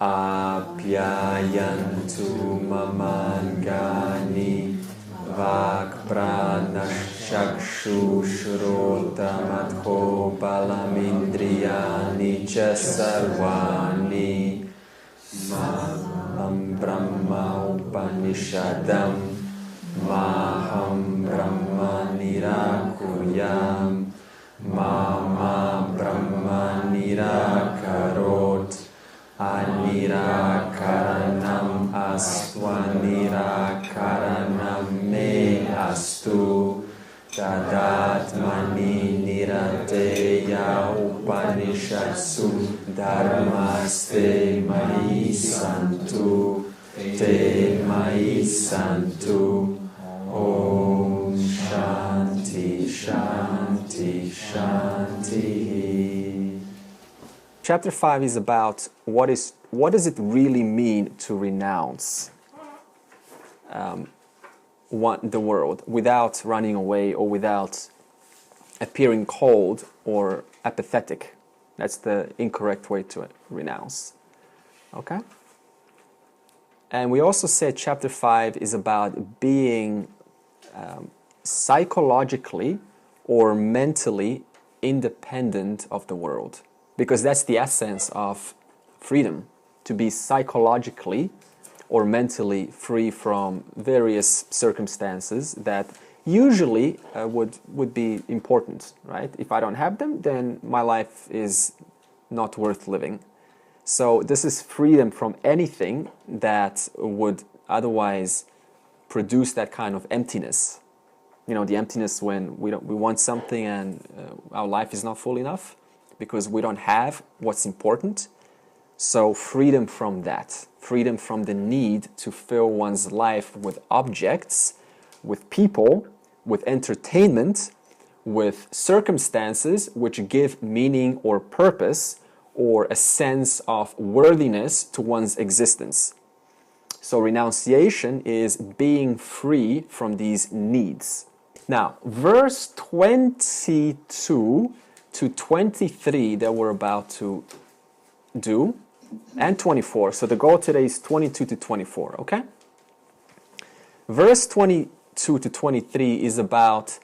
Apyayantu mamangani vakpranashakshushrota balamindriyani cha sarvani maham brahma upanishadam maham brahma nirakuyam mama brahma nirakarot anirakaranam astvanirakaranam me astu tadatmani nirateya upanishadsu dharmaste mayi santu te mayi santu. Om Shanti Shanti Shanti. Chapter 5 is about what does it really mean to renounce the world without running away or without appearing cold or apathetic. That's the incorrect way to renounce. Okay? And we also said chapter 5 is about being psychologically or mentally independent of the world. Because that's the essence of freedom, to be psychologically or mentally free from various circumstances that usually would be important, right? If I don't have them, then my life is not worth living. So this is freedom from anything that would otherwise produce that kind of emptiness. You know, the emptiness when we want something and our life is not full enough because we don't have what's important. So freedom from that, freedom from the need to fill one's life with objects, with people, with entertainment, with circumstances which give meaning or purpose or a sense of worthiness to one's existence. So renunciation is being free from these needs. Now, verse 22 to 23 that we're about to do, and 24. So the goal today is 22 to 24, okay? Verse 22 to 23 is about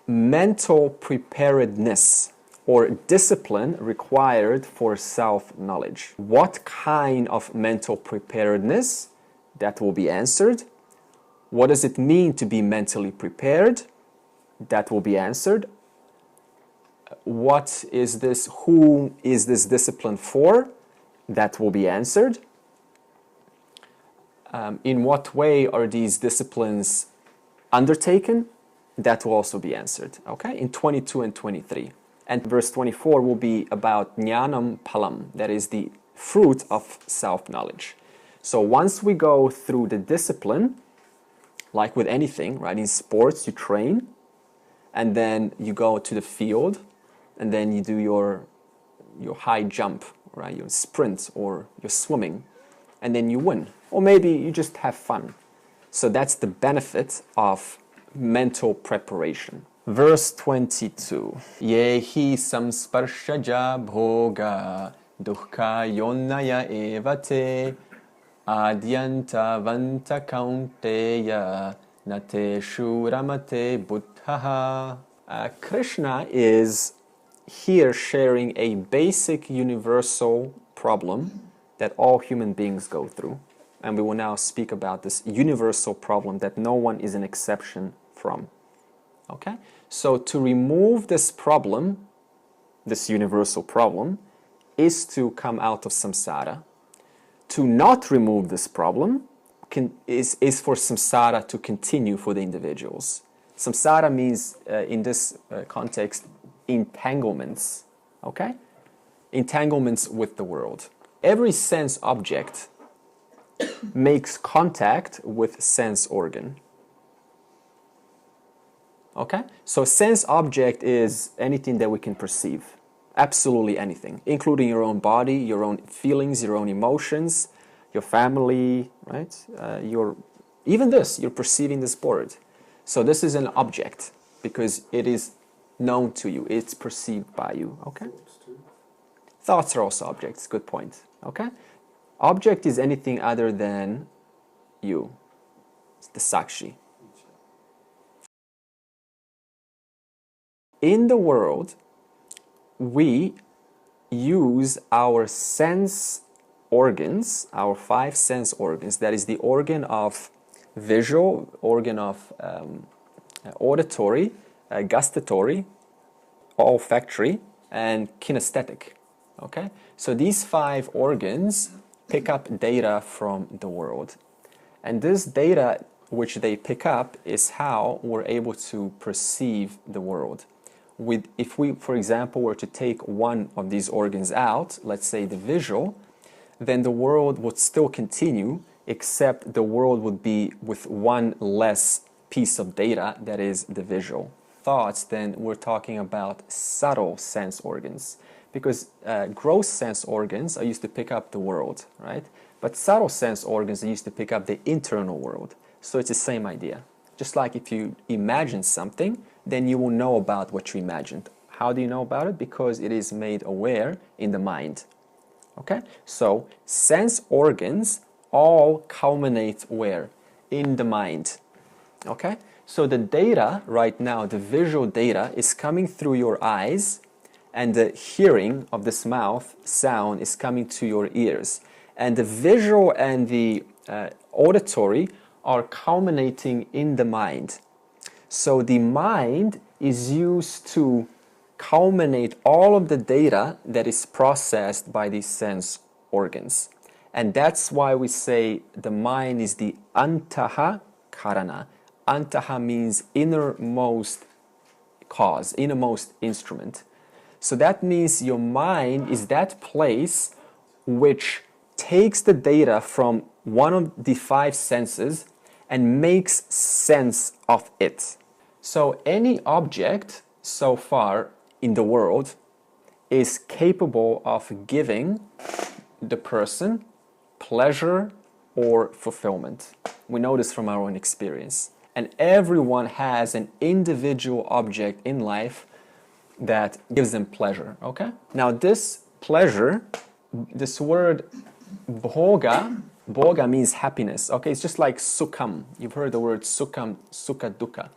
mental preparedness or discipline required for self-knowledge. What kind of mental preparedness? That will be answered. What does it mean to be mentally prepared? That will be answered. What is this? Whom is this discipline for? That will be answered. In what way are these disciplines undertaken? That will also be answered, okay? In 22 and 23. And verse 24 will be about jnanam palam, that is the fruit of self-knowledge. So once we go through the discipline, like with anything, right? In sports, you train, and then you go to the field, and then you do your high jump, right? Your sprint or your swimming, and then you win. Or maybe you just have fun. So that's the benefit of mental preparation. Verse 22. Yehi samsparshaja bhoga dukkha yonnaya evate adyanta vanta kaunteya nate shuramate buddhaha. Krishna is here sharing a basic universal problem that all human beings go through. And we will now speak about this universal problem that no one is an exception from. Okay? So to remove this problem, this universal problem, is to come out of samsara. To not remove this problem is for samsara to continue for the individuals. Samsara means, in this context, entanglements. Okay? Entanglements with the world. Every sense object makes contact with sense organ. Okay? So sense object is anything that we can perceive. Absolutely anything, including your own body, your own feelings, your own emotions, your family, right? Even this, you're perceiving this board. So this is an object because it is known to you. It's perceived by you. Okay? Thoughts are also objects. Good point. Okay? Object is anything other than you. It's the Sakshi. In the world, we use our sense organs, our 5 sense organs, that is the organ of visual, organ of auditory, gustatory, olfactory, and kinesthetic. Okay? So these 5 organs pick up data from the world. And this data which they pick up is how we're able to perceive the world. If we, for example, were to take one of these organs out, let's say the visual, then the world would still continue, except the world would be with one less piece of data, that is the visual. Thoughts, then we're talking about subtle sense organs, because gross sense organs are used to pick up the world, right? But subtle sense organs are used to pick up the internal world. So it's the same idea. Just like if you imagine something, then you will know about what you imagined. How do you know about it? Because it is made aware in the mind. Okay? So sense organs all culminate where? In the mind. Okay? So the data right now, the visual data, is coming through your eyes, and the hearing of this mouth sound is coming to your ears. And the visual and the auditory are culminating in the mind. So the mind is used to culminate all of the data that is processed by these sense organs. And that's why we say the mind is the antaha karana. Antaha means innermost cause, innermost instrument. So that means your mind is that place which takes the data from one of the 5 senses and makes sense of it. So any object so far in the world is capable of giving the person pleasure or fulfillment. We know this from our own experience. And everyone has an individual object in life that gives them pleasure, okay? Now this pleasure, this word bhoga means happiness, okay? It's just like sukham. You've heard the word sukham, sukha dukkha.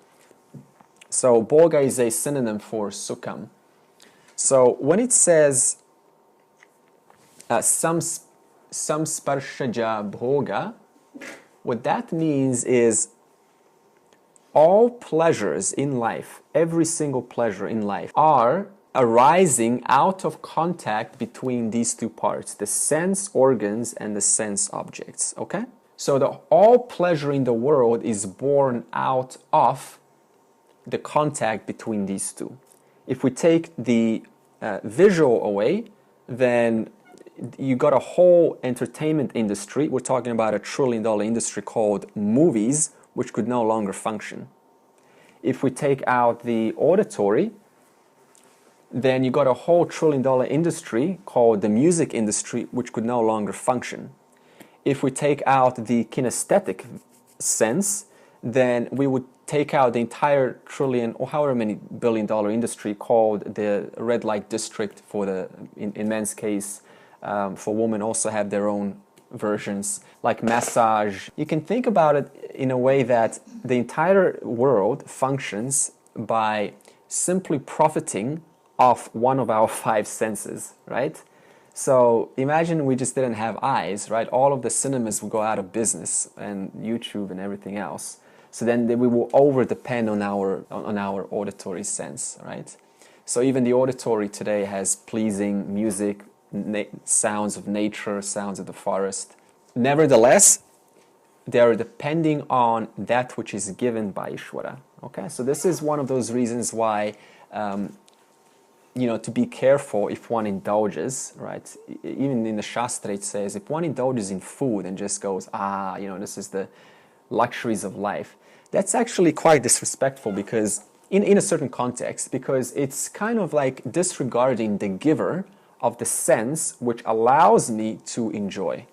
So bhoga is a synonym for sukham. So when it says samsparshaja bhoga, what that means is all pleasures in life, every single pleasure in life, are arising out of contact between these 2 parts, the sense organs and the sense objects, okay? So all pleasure in the world is born out of the contact between these 2. If we take the visual away, then you got a whole entertainment industry. We're talking about a $1 trillion industry called movies, which could no longer function. If we take out the auditory, then you got a whole $1 trillion industry called the music industry, which could no longer function. If we take out the kinesthetic sense, then we would take out the entire trillion or however many billion-dollar industry called the red light district for the, in men's case, for women also have their own versions, like massage. You can think about it in a way that the entire world functions by simply profiting off one of our 5 senses, right? So imagine we just didn't have eyes, right? All of the cinemas would go out of business, and YouTube and everything else. So then we will over-depend on our auditory sense, right? So even the auditory today has pleasing music, sounds of nature, sounds of the forest. Nevertheless, they are depending on that which is given by Ishvara. Okay, so this is one of those reasons why, to be careful if one indulges, right? Even in the Shastra it says, if one indulges in food and just goes, this is the luxuries of life, that's actually quite disrespectful, because in a certain context, because it's kind of like disregarding the giver of the sense which allows me to enjoy,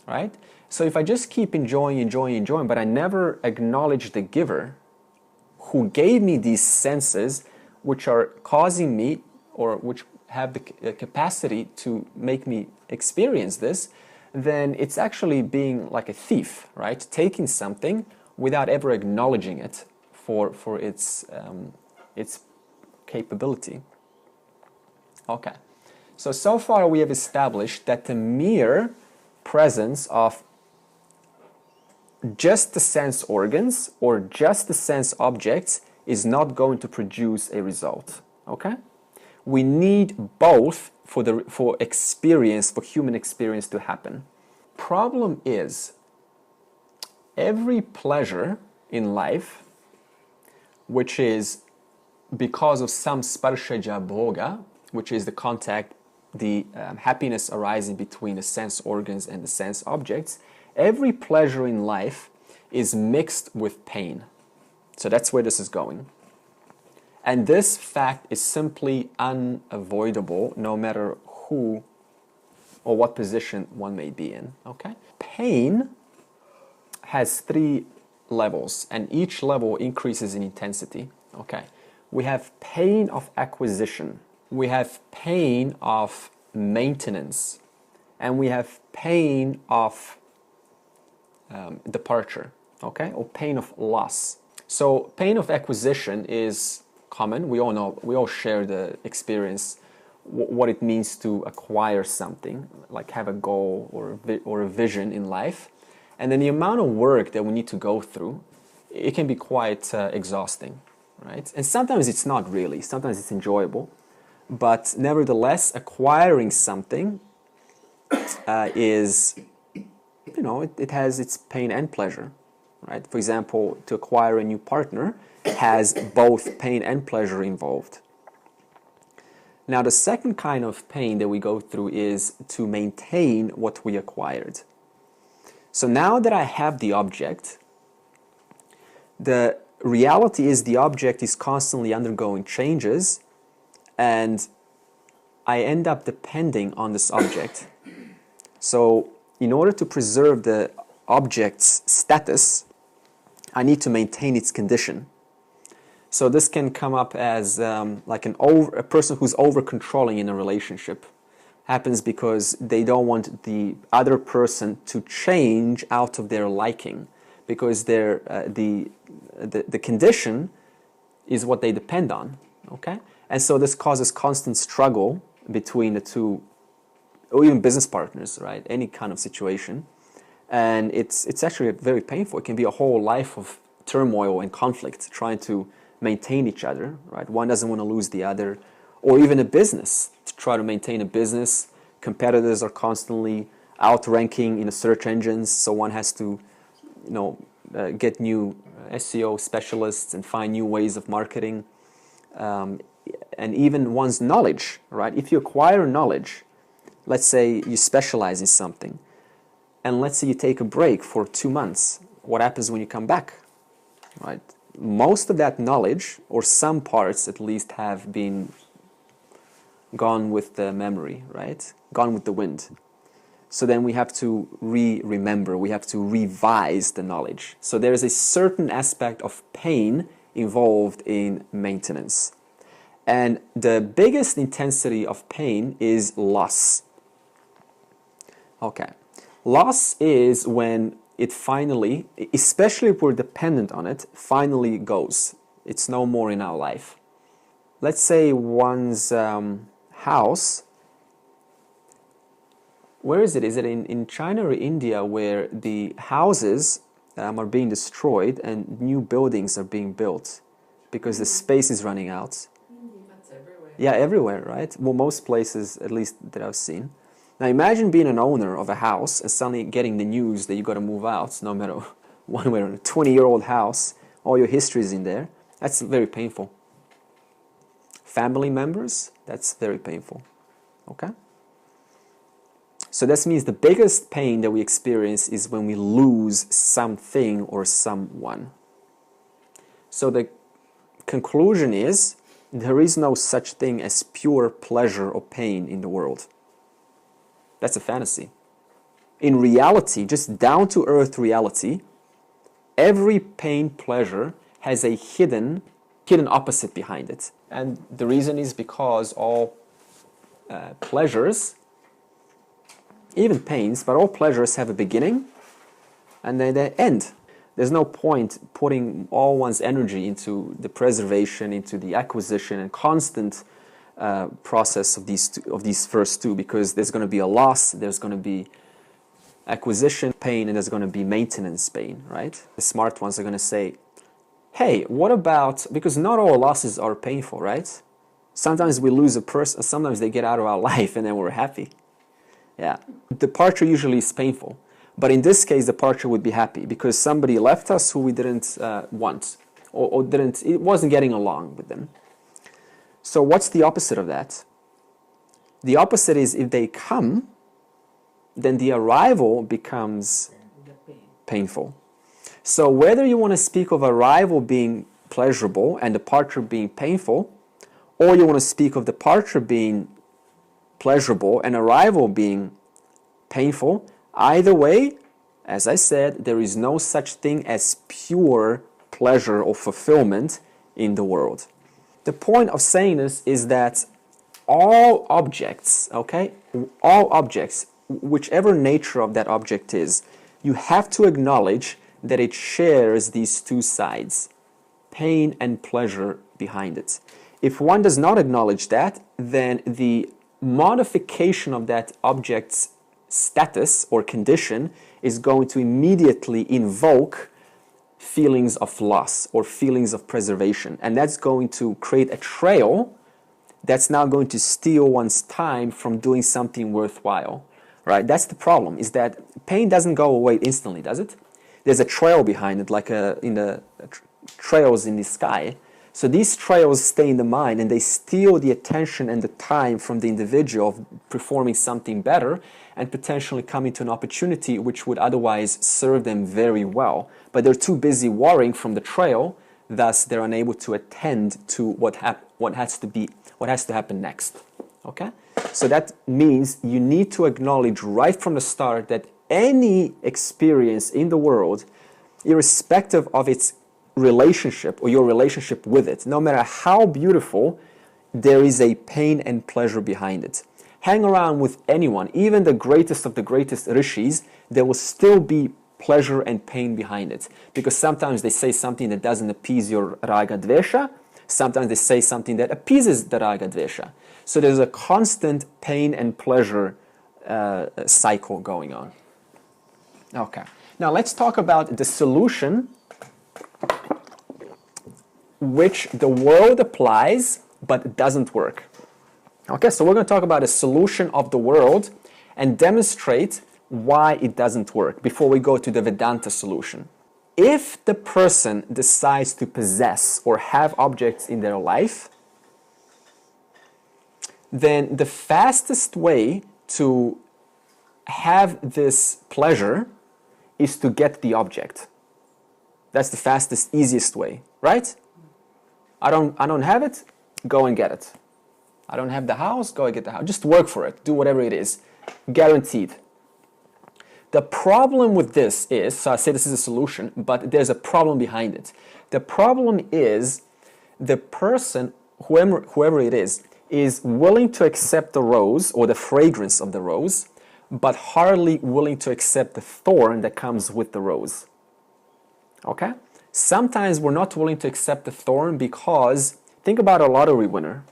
right? So if I just keep enjoying, but I never acknowledge the giver who gave me these senses which are causing me, or which have the capacity to make me experience this, then it's actually being like a thief, right? Taking something without ever acknowledging it for its capability. Okay, so far we have established that the mere presence of just the sense organs or just the sense objects is not going to produce a result. Okay, we need both for experience, for human experience to happen. Problem is, every pleasure in life, which is because of some sparshaja bhoga, which is the contact, the happiness arising between the sense organs and the sense objects, every pleasure in life is mixed with pain. So that's where this is going. And this fact is simply unavoidable no matter who or what position one may be in. Okay? Pain has 3 levels, and each level increases in intensity. Okay? We have pain of acquisition, we have pain of maintenance, and we have pain of departure, okay, or pain of loss. So pain of acquisition is common. We all know, we all share the experience, what it means to acquire something, like have a goal or a vision in life. And then the amount of work that we need to go through, it can be quite exhausting, right? And sometimes it's not really, sometimes it's enjoyable. But nevertheless, acquiring something is, you know, it has its pain and pleasure, right? For example, to acquire a new partner has both pain and pleasure involved. Now, the second kind of pain that we go through is to maintain what we acquired. So now that I have the object, the reality is the object is constantly undergoing changes, and I end up depending on this object. So in order to preserve the object's status, I need to maintain its condition. So this can come up as like a person who's over-controlling in a relationship. Happens because they don't want the other person to change out of their liking, because the condition is what they depend on. Okay? And so this causes constant struggle between the two, or even business partners, right? Any kind of situation. And it's actually very painful. It can be a whole life of turmoil and conflict trying to maintain each other, right? One doesn't want to lose the other. Or even a business, to try to maintain a business. Competitors are constantly outranking in the search engines, so one has to, you know, get new SEO specialists and find new ways of marketing. And even one's knowledge, right? If you acquire knowledge, let's say you specialize in something, and let's say you take a break for 2 months, what happens when you come back, right? Most of that knowledge, or some parts at least, have been gone with the memory, right? Gone with the wind. So then we have to remember, we have to revise the knowledge. So there is a certain aspect of pain involved in maintenance. And the biggest intensity of pain is loss. Okay. Loss is when it finally, especially if we're dependent on it, finally goes. It's no more in our life. Let's say one's house, where is it? Is it in China or India, where the houses are being destroyed and new buildings are being built because the space is running out? That's everywhere. Yeah, everywhere, right? Well, most places, at least that I've seen. Now imagine being an owner of a house and suddenly getting the news that you got to move out, no matter one way or another. 20-year-old house, all your history is in there. That's very painful. Family members, that's very painful. Okay? So this means the biggest pain that we experience is when we lose something or someone. So the conclusion is, there is no such thing as pure pleasure or pain in the world. That's a fantasy. In reality, just down-to-earth reality, every pain pleasure has a hidden opposite behind it. And the reason is because all pleasures even pains, but all pleasures have a beginning and then they end. There's no point putting all one's energy into the preservation, into the acquisition and constant process of these first two, because there's going to be a loss, there's going to be acquisition pain, and there's going to be maintenance pain, right? The smart ones are going to say, hey, what about, because not all losses are painful, right? Sometimes we lose a person, sometimes they get out of our life and then we're happy. Yeah, departure usually is painful. But in this case, departure would be happy because somebody left us who we didn't want, or it wasn't getting along with them. So what's the opposite of that? The opposite is if they come, then the arrival becomes painful. So whether you want to speak of arrival being pleasurable and departure being painful, or you want to speak of departure being pleasurable and arrival being painful, either way, as I said, there is no such thing as pure pleasure or fulfillment in the world. The point of saying this is that all objects, okay, all objects, whichever nature of that object is, you have to acknowledge that it shares these two sides, pain and pleasure behind it. If one does not acknowledge that, then the modification of that object's status or condition is going to immediately invoke feelings of loss or feelings of preservation. And that's going to create a trail that's now going to steal one's time from doing something worthwhile. Right? That's the problem, is that pain doesn't go away instantly, does it? There's a trail behind it, like in the trails in the sky. So these trails stay in the mind and they steal the attention and the time from the individual of performing something better and potentially coming to an opportunity which would otherwise serve them very well. But they're too busy worrying from the trail, thus they're unable to attend to what has to happen next. Okay? So that means you need to acknowledge right from the start that any experience in the world, irrespective of its relationship or your relationship with it, no matter how beautiful, there is a pain and pleasure behind it. Hang around with anyone, even the greatest of the greatest rishis, there will still be pleasure and pain behind it. Because sometimes they say something that doesn't appease your raga dvesha, sometimes they say something that appeases the raga dvesha. So there's a constant pain and pleasure cycle going on. Okay, now let's talk about the solution which the world applies but doesn't work. Okay, so we're going to talk about a solution of the world and demonstrate why it doesn't work before we go to the Vedanta solution. If the person decides to possess or have objects in their life, then the fastest way to have this pleasure is to get the object. That's the fastest, easiest way, right? I don't have it, go and get it. I don't have the house, go and get the house. Just work for it, do whatever it is, guaranteed. The problem with this is, so I say this is a solution, but there's a problem behind it. The problem is the person, whoever it is willing to accept the rose or the fragrance of the rose, but hardly willing to accept the thorn that comes with the rose. Okay? Sometimes we're not willing to accept the thorn because, think about a lottery winner,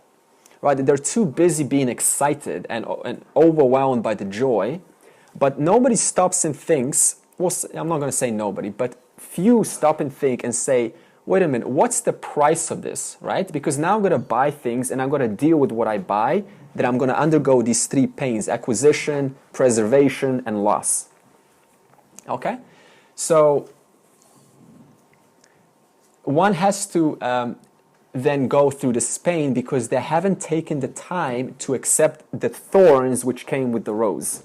right? They're too busy being excited and overwhelmed by the joy, but nobody stops and thinks, well, I'm not going to say nobody, but few stop and think and say, wait a minute, what's the price of this, right? Because now I'm going to buy things and I'm going to deal with what I buy, that I'm going to undergo these three pains: acquisition, preservation, and loss. Okay? So one has to then go through this pain because they haven't taken the time to accept the thorns which came with the rose.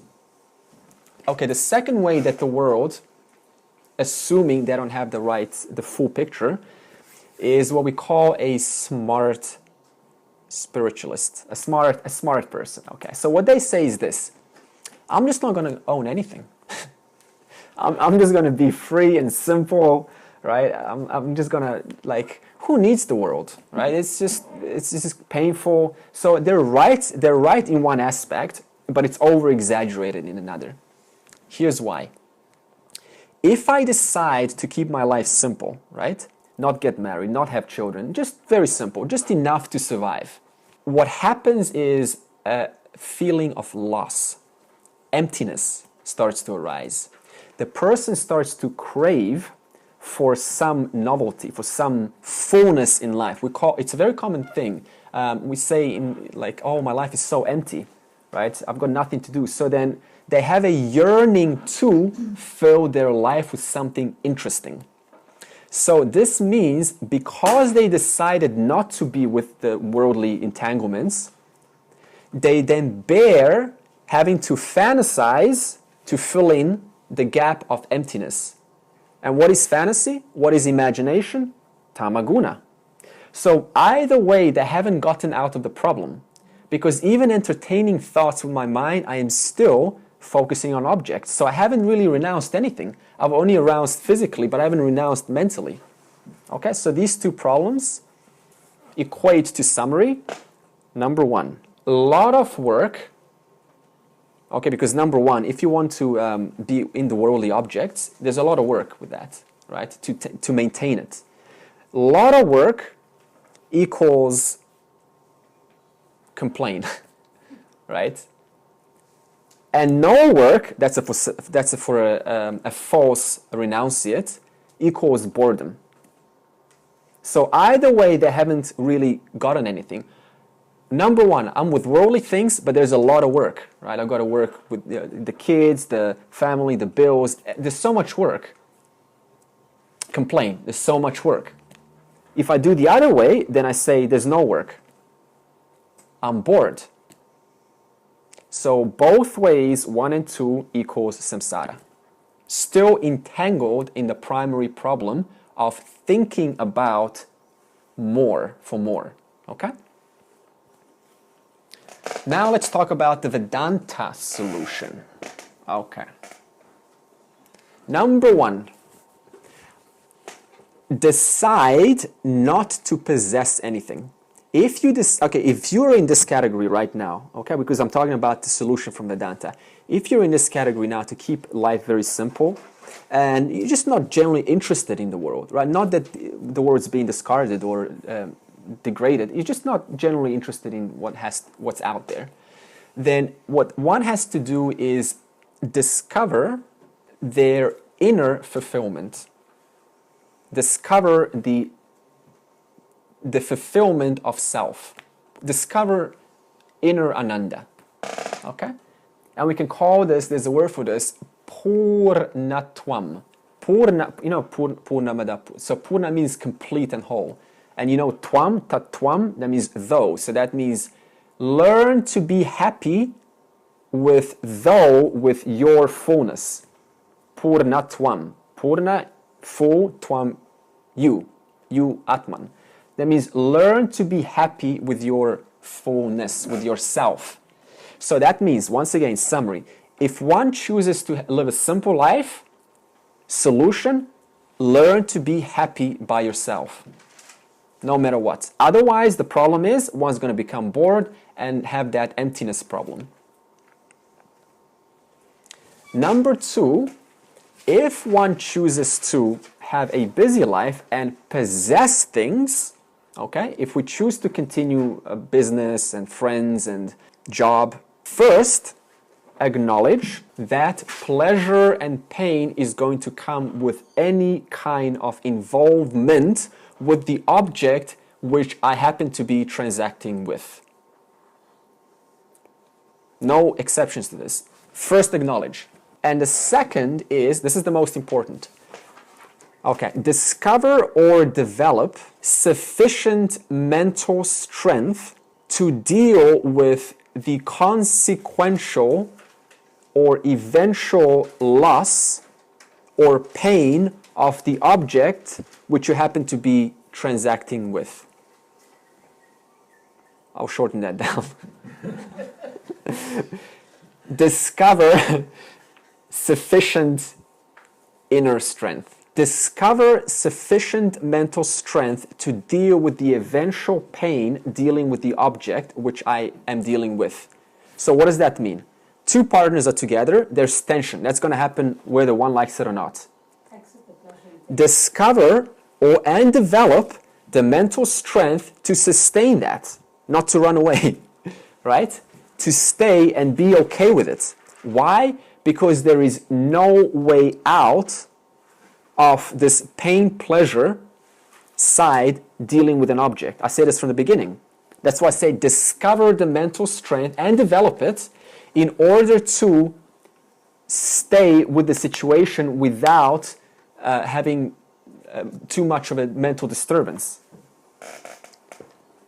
Okay, the second way that the world, assuming they don't have the full picture, is what we call a smart spiritualist, a smart person. Okay, so what they say is this: I'm just not going to own anything. I'm just going to be free and simple, right? I'm just going to, like, who needs the world, right? It's just painful. So they're right in one aspect, but it's over-exaggerated in another. Here's why. If I decide to keep my life simple, right? Not get married, not have children, just very simple, just enough to survive. What happens is a feeling of loss, emptiness starts to arise. The person starts to crave for some novelty, for some fullness in life. It's a very common thing. We say oh, my life is so empty, right? I've got nothing to do. So then they have a yearning to fill their life with something interesting. So this means because they decided not to be with the worldly entanglements, they then bear having to fantasize to fill in the gap of emptiness. And what is fantasy? What is imagination? Tamaguna. So either way, they haven't gotten out of the problem. Because even entertaining thoughts with my mind, I am still focusing on objects. So I haven't really renounced anything. I've only renounced physically, but I haven't renounced mentally. Okay, so these two problems equate to summary. Number one, a lot of work. Okay, because number one, if you want to be in the worldly objects, there's a lot of work with that, right? To maintain it. A lot of work equals complain, right? And no work, that's for a false renunciate, equals boredom. So either way, they haven't really gotten anything. Number one, I'm with worldly things, but there's a lot of work, right? I've got to work with the kids, the family, the bills. There's so much work. Complain, there's so much work. If I do the other way, then I say there's no work. I'm bored. So both ways, 1 and 2 equals samsara. Still entangled in the primary problem of thinking about more for more, okay? Now let's talk about the Vedanta solution. Okay. Number 1, decide not to possess anything. If you're in this category right now, okay, because I'm talking about the solution from Vedanta. If you're in this category now to keep life very simple, and you're just not generally interested in the world, right? Not that the world's being discarded or degraded. You're just not generally interested in what's out there. Then what one has to do is discover their inner fulfillment. Discover the fulfillment of self. Discover inner ananda. Okay? And we can call this, there's a word for this, purnatvam. Purna, purnamada. So purna means complete and whole. And tvam, tatvam, that means though. So that means learn to be happy with your fullness. Purnatvam. Purna, full, tvam, you Atman. That means learn to be happy with your fullness, with yourself. So that means, once again, summary, if one chooses to live a simple life, solution, learn to be happy by yourself, no matter what. Otherwise, the problem is one's going to become bored and have that emptiness problem. Number 2, if one chooses to have a busy life and possess things, okay, if we choose to continue a business and friends and job, first, acknowledge that pleasure and pain is going to come with any kind of involvement with the object which I happen to be transacting with. No exceptions to this. First, acknowledge. And the second is, this is the most important. Okay, discover or develop sufficient mental strength to deal with the consequential or eventual loss or pain of the object which you happen to be transacting with. I'll shorten that down. Discover sufficient inner strength. Discover sufficient mental strength to deal with the eventual pain dealing with the object which I am dealing with. So what does that mean? Two partners are together, there's tension. That's going to happen whether one likes it or not. Discover and develop the mental strength to sustain that, not to run away, right? To stay and be okay with it. Why? Because there is no way out of this pain-pleasure side dealing with an object. I said this from the beginning. That's why I say discover the mental strength and develop it in order to stay with the situation without having too much of a mental disturbance.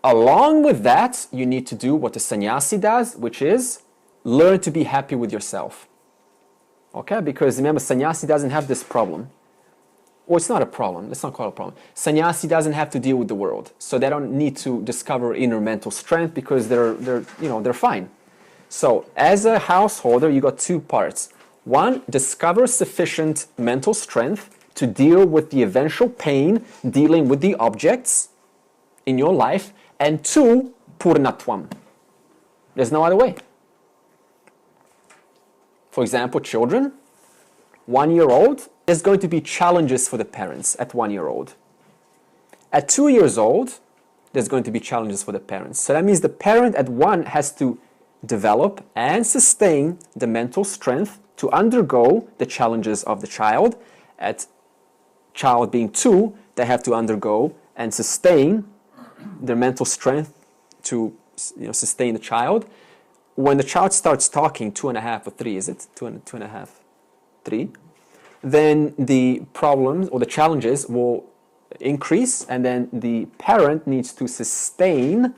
Along with that, you need to do what the sannyasi does, which is learn to be happy with yourself. Okay? Because remember, sannyasi doesn't have this problem. Or it's not a problem. Let's not call it a problem. Sannyasi doesn't have to deal with the world, so they don't need to discover inner mental strength because they're fine. So, as a householder, you got two parts. One, discover sufficient mental strength to deal with the eventual pain dealing with the objects in your life, and two, purnatvam. There's no other way. For example, children, 1 year old, there's going to be challenges for the parents at 1 year old. At 2 years old, there's going to be challenges for the parents. So that means the parent at 1 has to develop and sustain the mental strength to undergo the challenges of the child. At child being 2, they have to undergo and sustain their mental strength to sustain the child. When the child starts talking, 2.5 or 3, is it? 2.5, 3, then the problems or the challenges will increase, and then the parent needs to sustain,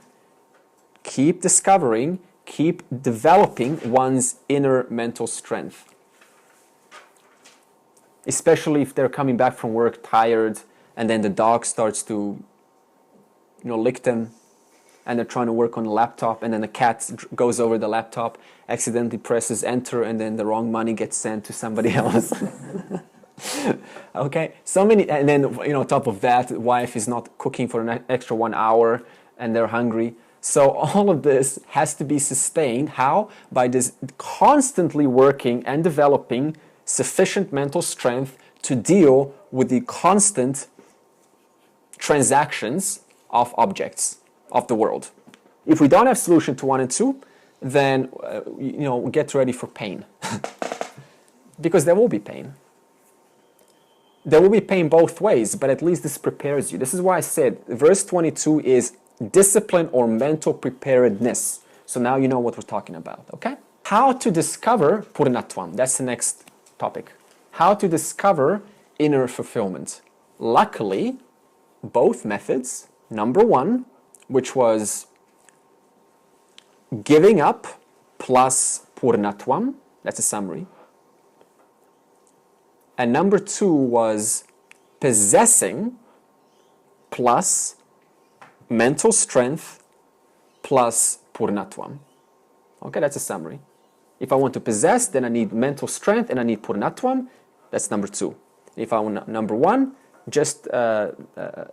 keep discovering, keep developing one's inner mental strength. Especially if they're coming back from work tired, and then the dog starts to lick them, and they're trying to work on the laptop, and then the cat goes over the laptop, accidentally presses enter, and then the wrong money gets sent to somebody else. Okay, so many, and then on top of that, the wife is not cooking for an extra 1 hour, and they're hungry. So all of this has to be sustained. How? By this constantly working and developing sufficient mental strength to deal with the constant transactions of objects of the world. If we don't have solution to 1 and 2, then get ready for pain. Because there will be pain. There will be pain both ways, but at least this prepares you. This is why I said verse 22 is discipline or mental preparedness. So now you know what we're talking about, okay? How to discover purnatvam. That's the next topic. How to discover inner fulfillment. Luckily, both methods, number 1, which was giving up plus purnatvam, that's a summary. And number 2 was possessing plus mental strength plus purnatvam. Okay, that's a summary. If I want to possess, then I need mental strength and I need purnatvam. That's number 2. If I want number 1, just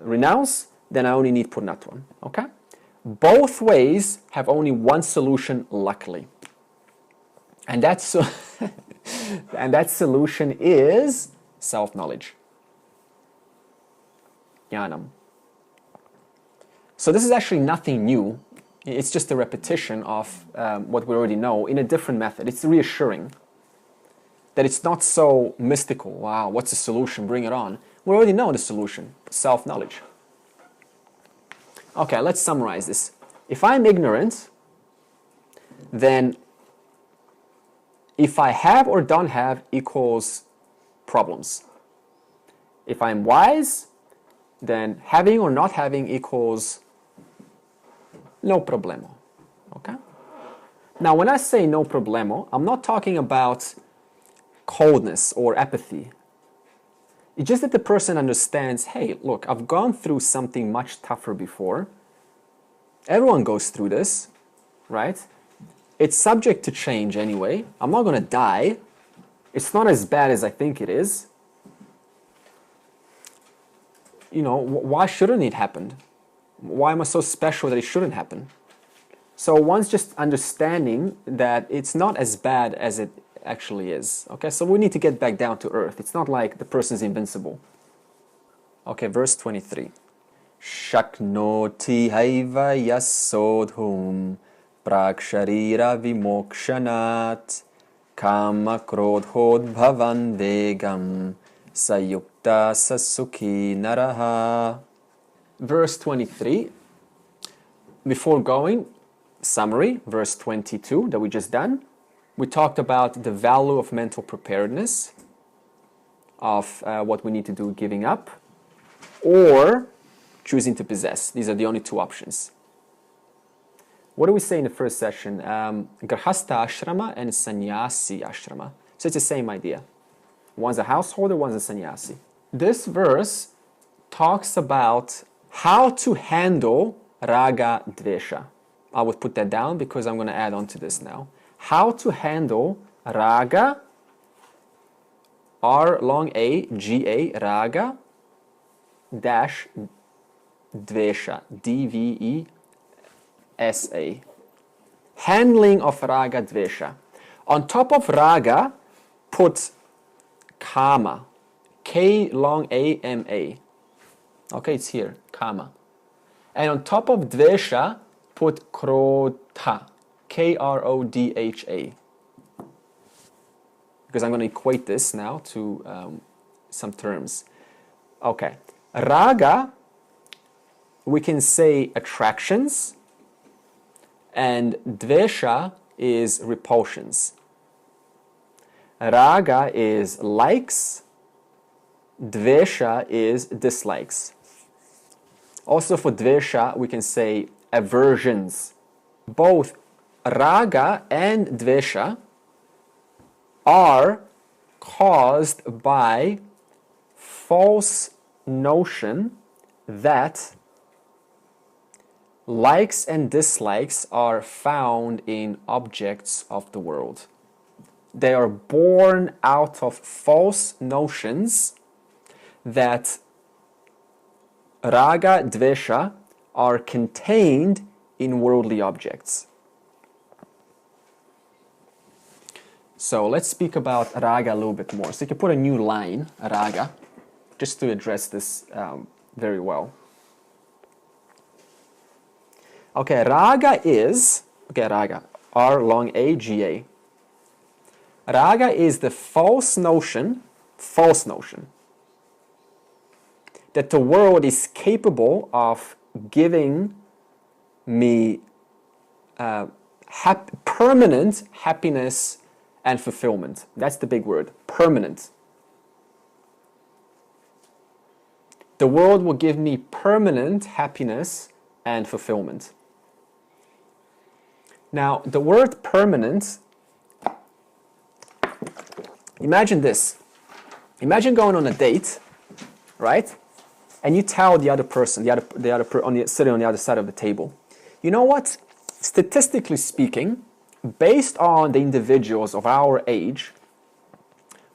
renounce, then I only need purnatvam. Okay? Both ways have only one solution, luckily. And that's and that solution is self-knowledge. Jnanam. So this is actually nothing new. It's just a repetition of what we already know in a different method. It's reassuring that it's not so mystical. Wow, what's the solution? Bring it on. We already know the solution. Self-knowledge. Okay, let's summarize this. If I'm ignorant, then if I have or don't have equals problems. If I'm wise, then having or not having equals no problemo. Okay? Now, when I say no problemo, I'm not talking about coldness or apathy. It's just that the person understands, hey, look, I've gone through something much tougher before. Everyone goes through this, right? It's subject to change anyway. I'm not going to die. It's not as bad as I think it is. Why shouldn't it happen? Why am I so special that it shouldn't happen? So one's just understanding that it's not as bad as it actually is. Okay, so we need to get back down to earth. It's not like the person's invincible. Okay, verse 23. Shaknoti haiva yasodhum praksharira vimokshanat kama krodhod bhavan vegam sayukta sasukhi naraha. Verse 23. Before going, summary, verse 22 that we just done. We talked about the value of mental preparedness, of what we need to do giving up, or choosing to possess. These are the only two options. What do we say in the first session? Grahastha ashrama and sannyasi ashrama. So it's the same idea. One's a householder, one's a sannyasi. This verse talks about how to handle raga dvesha. I would put that down because I'm going to add on to this now. How to handle raga, R-long-A-G-A, raga, dash dvesha, D-V-E-S-A. Handling of raga dvesha. On top of raga, put kama, K-long-A-M-A. Okay, it's here, kama. And on top of dvesha, put krodha, K-R-O-D-H-A. Because I'm going to equate this now to some terms. Okay. Raga, we can say attractions, and dvesha is repulsions. Raga is likes, dvesha is dislikes. Also for dvesha, we can say aversions. Both raga and dvesha are caused by false notion that likes and dislikes are found in objects of the world. They are born out of false notions that raga, dvesha are contained in worldly objects. So let's speak about raga a little bit more. So you can put a new line, raga, just to address this very well. Okay, raga is, raga, R-long-A-G-A. Raga is the false notion that the world is capable of giving me permanent happiness and fulfillment. That's the big word, permanent. The world will give me permanent happiness and fulfillment. Now, the word permanent, imagine this. Imagine going on a date, right? And you tell the other person, sitting on the other side of the table, you know what? Statistically speaking, based on the individuals of our age,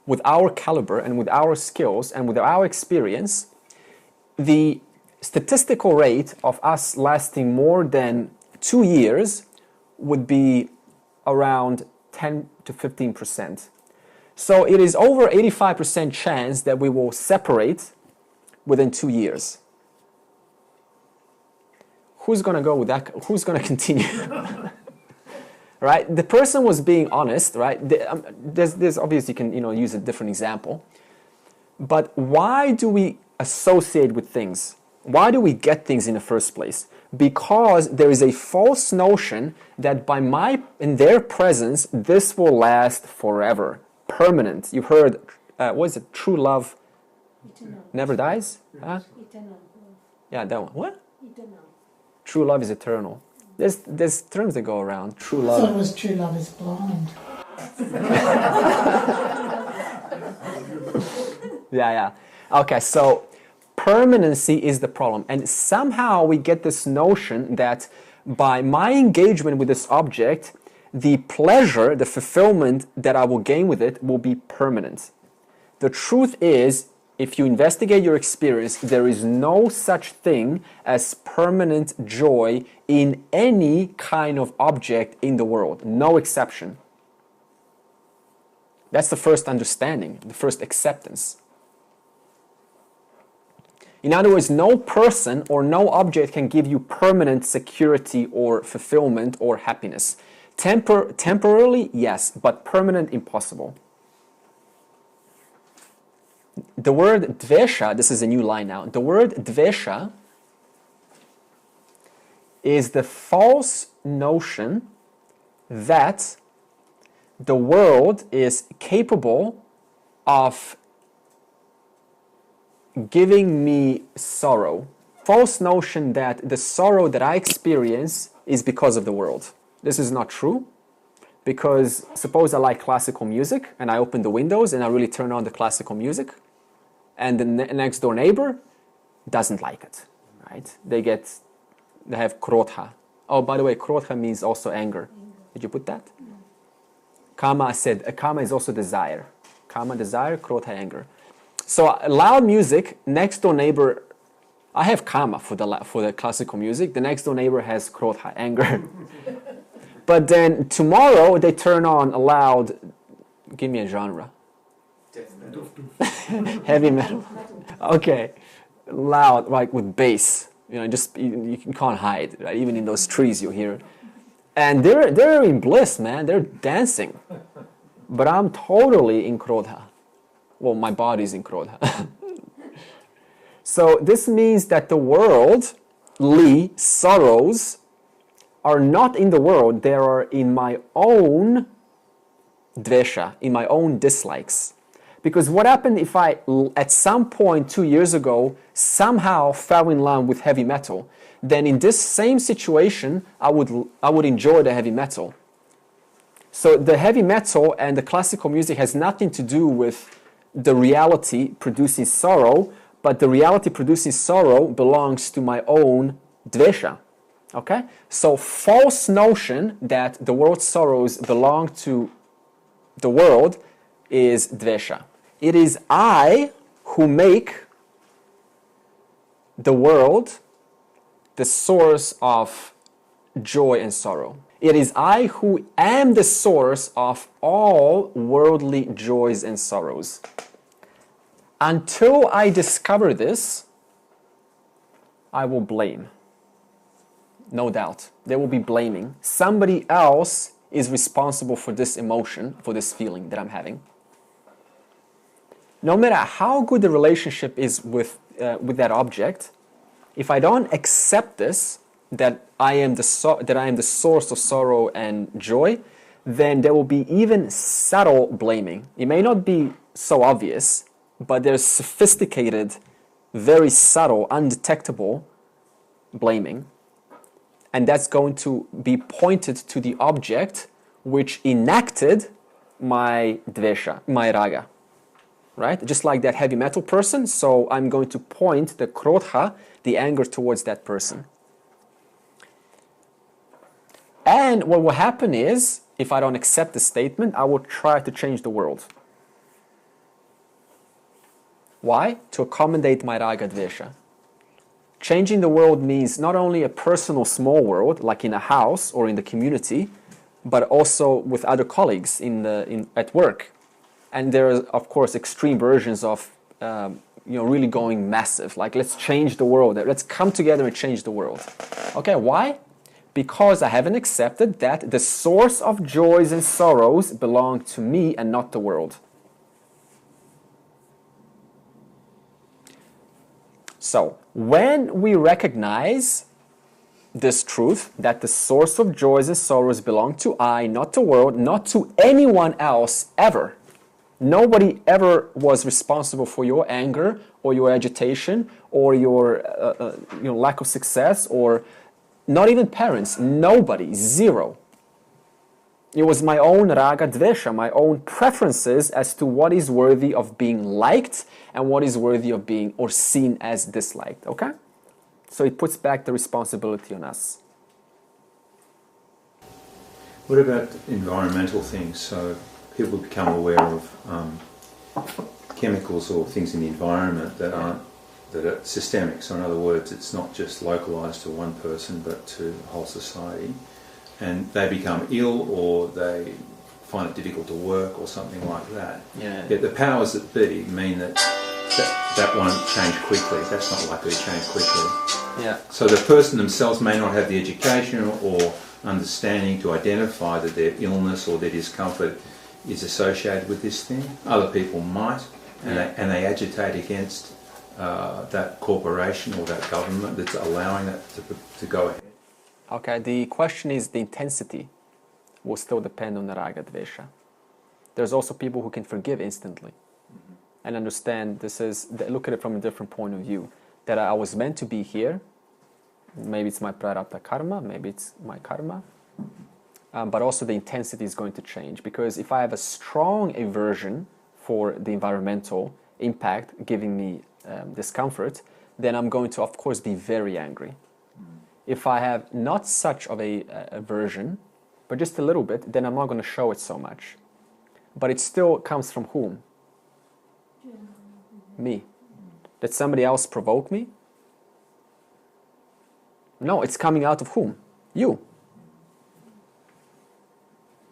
with our caliber and with our skills and with our experience, the statistical rate of us lasting more than 2 years would be around 10 to 15%. So it is over 85% chance that we will separate within 2 years. Who's going to go with that? Who's going to continue? Right? The person was being honest, right? There's obviously you can use a different example. But why do we associate with things? Why do we get things in the first place? Because there is a false notion that in their presence, this will last forever, permanent. You've heard, what is it? True love eternal. Never dies? Huh? Eternal. Yeah, that one. What? Eternal. True love is eternal. There's terms that go around. True love. I thought it was true love is blind. Yeah. Okay, so permanency is the problem. And somehow we get this notion that by my engagement with this object, the pleasure, the fulfillment that I will gain with it will be permanent. The truth is, if you investigate your experience, there is no such thing as permanent joy in any kind of object in the world. No exception. That's the first understanding, the first acceptance. In other words, no person or no object can give you permanent security or fulfillment or happiness. Temporarily, yes, but permanent, impossible. The word dvesha, this is a new line now, the word dvesha is the false notion that the world is capable of giving me sorrow. False notion that the sorrow that I experience is because of the world. This is not true, because suppose I like classical music and I open the windows and I really turn on the classical music, and the next door neighbor doesn't like it, right? They have krodha. Oh, by the way, krodha means also anger. Did you put that? Kama kama is also desire. Kama, desire, krodha, anger. So loud music, next door neighbor, I have kama for the classical music. The next door neighbor has krodha, anger. But then tomorrow they turn on a loud, give me a genre. Death metal. Heavy metal. Okay. Loud, like with bass. You know, just you can't hide, right? Even in those trees you hear it. And they're in bliss, man. They're dancing. But I'm totally in krodha. Well, my body's in krodha. So this means that the worldly sorrows are not in the world. They are in my own dvesha, in my own dislikes. Because what happened if I, at some point 2 years ago, somehow fell in love with heavy metal? Then in this same situation, I would enjoy the heavy metal. So the heavy metal and the classical music has nothing to do with the reality producing sorrow, but the reality producing sorrow belongs to my own dvesha. Okay? So false notion that the world's sorrows belong to the world is dvesha. It is I who make the world the source of joy and sorrow. It is I who am the source of all worldly joys and sorrows. Until I discover this, I will blame. No doubt. There will be blaming. Somebody else is responsible for this emotion, for this feeling that I'm having. No matter how good the relationship is with that object, if I don't accept this, that I am the source of sorrow and joy, then there will be even subtle blaming. It may not be so obvious, but there's sophisticated, very subtle, undetectable blaming. And that's going to be pointed to the object which enacted my dvesha, my raga. Right? Just like that heavy metal person, so I'm going to point the krodha, the anger, towards that person. And what will happen is, if I don't accept the statement, I will try to change the world. Why? To accommodate my raga dvesha. Changing the world means not only a personal small world, like in a house or in the community, but also with other colleagues at work. And there are, of course, extreme versions of, really going massive. Like, let's change the world. Let's come together and change the world. Okay, why? Because I haven't accepted that the source of joys and sorrows belong to me and not the world. So, when we recognize this truth, that the source of joys and sorrows belong to I, not the world, not to anyone else ever. Nobody ever was responsible for your anger or your agitation or your lack of success, or not even parents. Nobody. Zero. It was my own raga dvesha, my own preferences as to what is worthy of being liked and what is worthy of being or seen as disliked. Okay? So it puts back the responsibility on us. What about environmental things? So people become aware of chemicals or things in the environment that are systemic. So in other words, it's not just localised to one person but to the whole society. And they become ill or they find it difficult to work or something like that. Yeah. Yet the powers that be mean that won't change quickly. That's not likely to change quickly. Yeah. So the person themselves may not have the education or understanding to identify that their illness or their discomfort is associated with this thing. Other people might, and they agitate against that corporation or that government that's allowing that to go ahead. Okay, the question is the intensity will still depend on the raga dvesha. There's also people who can forgive instantly and understand look at it from a different point of view, that I was meant to be here. Maybe it's my prarabdha karma, maybe it's my karma, but also the intensity is going to change, because if I have a strong aversion for the environmental impact giving me discomfort, then I'm going to, of course, be very angry. If I have not such of a aversion, but just a little bit, then I'm not going to show it so much. But it still comes from whom? Me. Did somebody else provoke me? No, it's coming out of whom? You.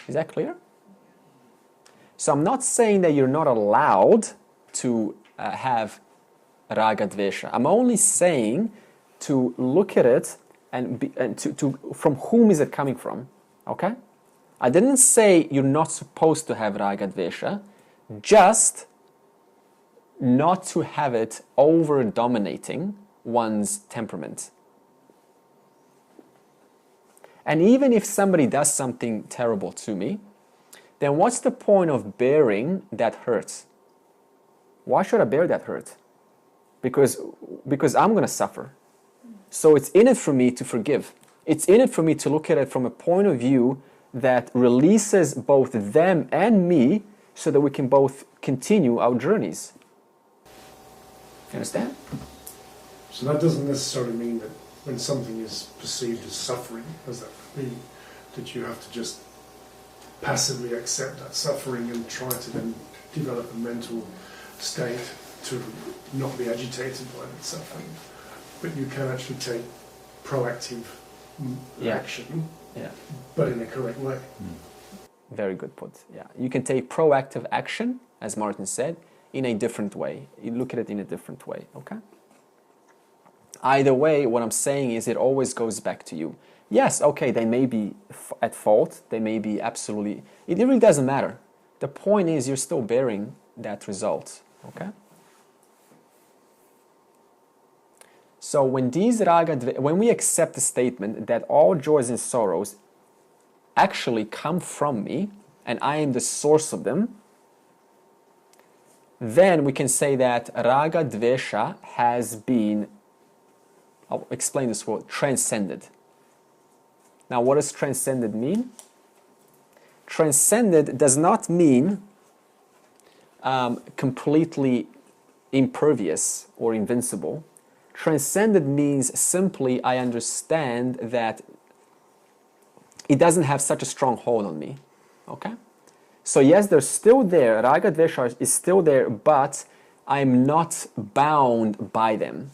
Is that clear? So I'm not saying that you're not allowed to have raga dvesha. I'm only saying to look at it and to from whom is it coming from, okay? I didn't say you're not supposed to have raga dvesha, just not to have it over-dominating one's temperament. And even if somebody does something terrible to me, then what's the point of bearing that hurt? Why should I bear that hurt? Because I'm going to suffer. So it's in it for me to forgive. It's in it for me to look at it from a point of view that releases both them and me so that we can both continue our journeys. You understand? So that doesn't necessarily mean that when something is perceived as suffering, as that could be, that you have to just passively accept that suffering and try to then develop a mental state to not be agitated by that suffering. But you can actually take proactive action, but in a correct way. Very good put. Yeah, you can take proactive action, as Martin said, in a different way. You look at it in a different way, okay? Either way, what I'm saying is it always goes back to you. Yes, okay, they may be at fault, they may be absolutely... It really doesn't matter. The point is you're still bearing that result, okay? So when we accept the statement that all joys and sorrows actually come from me, and I am the source of them, then we can say that raga dvesha has been, I'll explain this word, transcended. Now, what does transcended mean? Transcended does not mean completely impervious or invincible. Transcended means simply I understand that it doesn't have such a strong hold on me. Okay? So yes, they're still there. Raga dvesha is still there, but I'm not bound by them.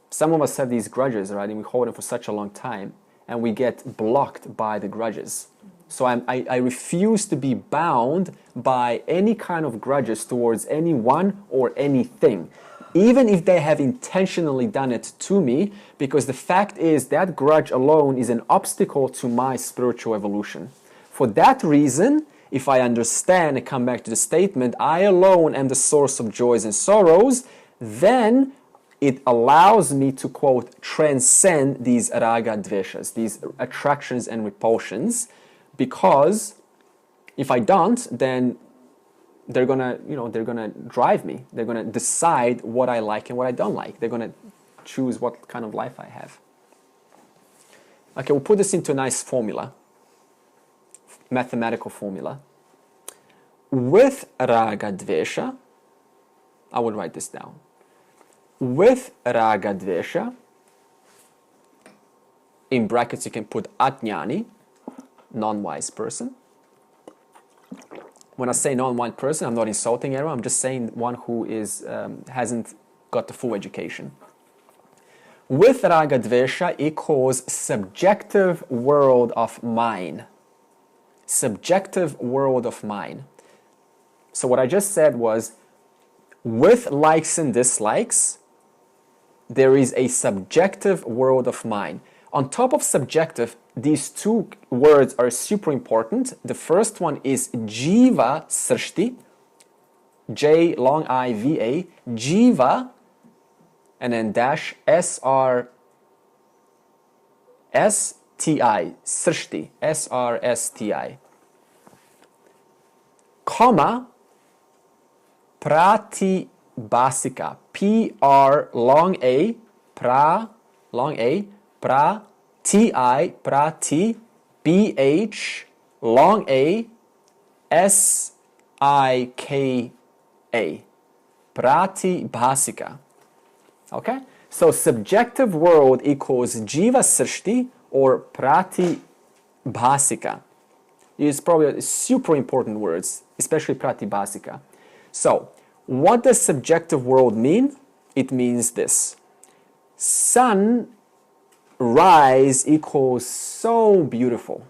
Some of us have these grudges, right? And we hold them for such a long time, and we get blocked by the grudges. So I refuse to be bound by any kind of grudges towards anyone or anything, even if they have intentionally done it to me, because the fact is that grudge alone is an obstacle to my spiritual evolution. For that reason, if I understand and come back to the statement, I alone am the source of joys and sorrows, then it allows me to, quote, transcend these raga dveshas, these attractions and repulsions, because if I don't, then they're gonna drive me. They're gonna decide what I like and what I don't like. They're gonna choose what kind of life I have. Okay, we'll put this into a nice formula, mathematical formula. With raga dvesha, I will write this down. With raga dvesha, in brackets you can put ajnani, non-wise person. When I say non-white person, I'm not insulting everyone. I'm just saying one who is hasn't got the full education. With raga dvesha equals subjective world of mine. Subjective world of mine. So what I just said was, with likes and dislikes, there is a subjective world of mine. On top of subjective, these two words are super important. The first one is jiva srshti, J long I V A, jiva, and then dash S-R-S-T-I, srshti, S-R-S-T-I, comma, pratibhasika, P-R long A, long A, T-I, prati, B-H, long A, S-I-K-A, pratibhasika. Okay? So subjective world equals jiva srshti or pratibhasika. It's probably super important words, especially pratibhasika. So, what does subjective world mean? It means this. Sunrise equals so beautiful.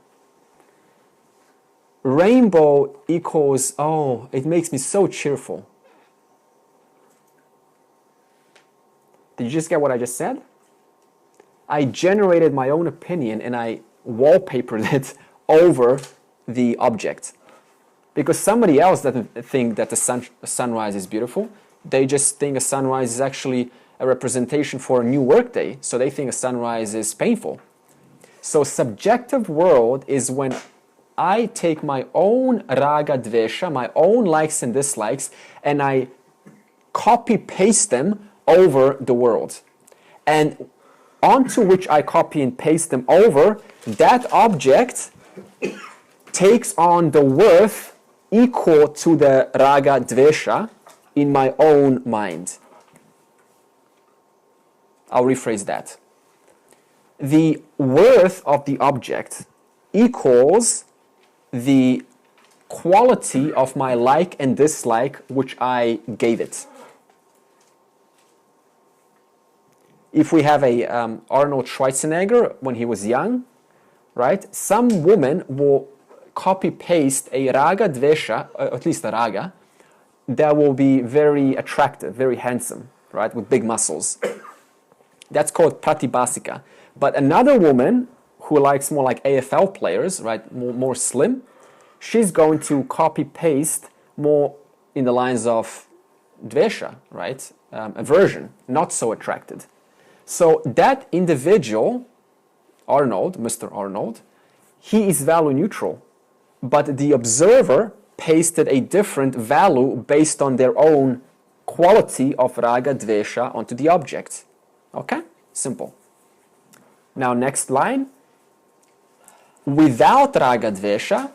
Rainbow equals, oh, it makes me so cheerful. Did you just get what I just said? I generated my own opinion and I wallpapered it over the object. Because somebody else doesn't think that the sunrise is beautiful. They just think a sunrise is actually a representation for a new workday. So they think a sunrise is painful. So subjective world is when I take my own raga dvesha, my own likes and dislikes, and I copy paste them over the world. And onto which I copy and paste them over, that object takes on the worth equal to the raga dvesha in my own mind. I'll rephrase that. The worth of the object equals the quality of my like and dislike which I gave it. If we have a Arnold Schwarzenegger when he was young, right? Some woman will copy-paste a raga dvesha, at least a raga, that will be very attractive, very handsome, right, with big muscles. That's called pratibhasika. But another woman who likes more like AFL players, right, more slim, she's going to copy-paste more in the lines of dvesha, right, aversion, not so attracted. So that individual, Arnold, Mr. Arnold, he is value neutral. But the observer pasted a different value based on their own quality of raga dvesha onto the object. Okay? Simple. Now next line. Without raga dvesha,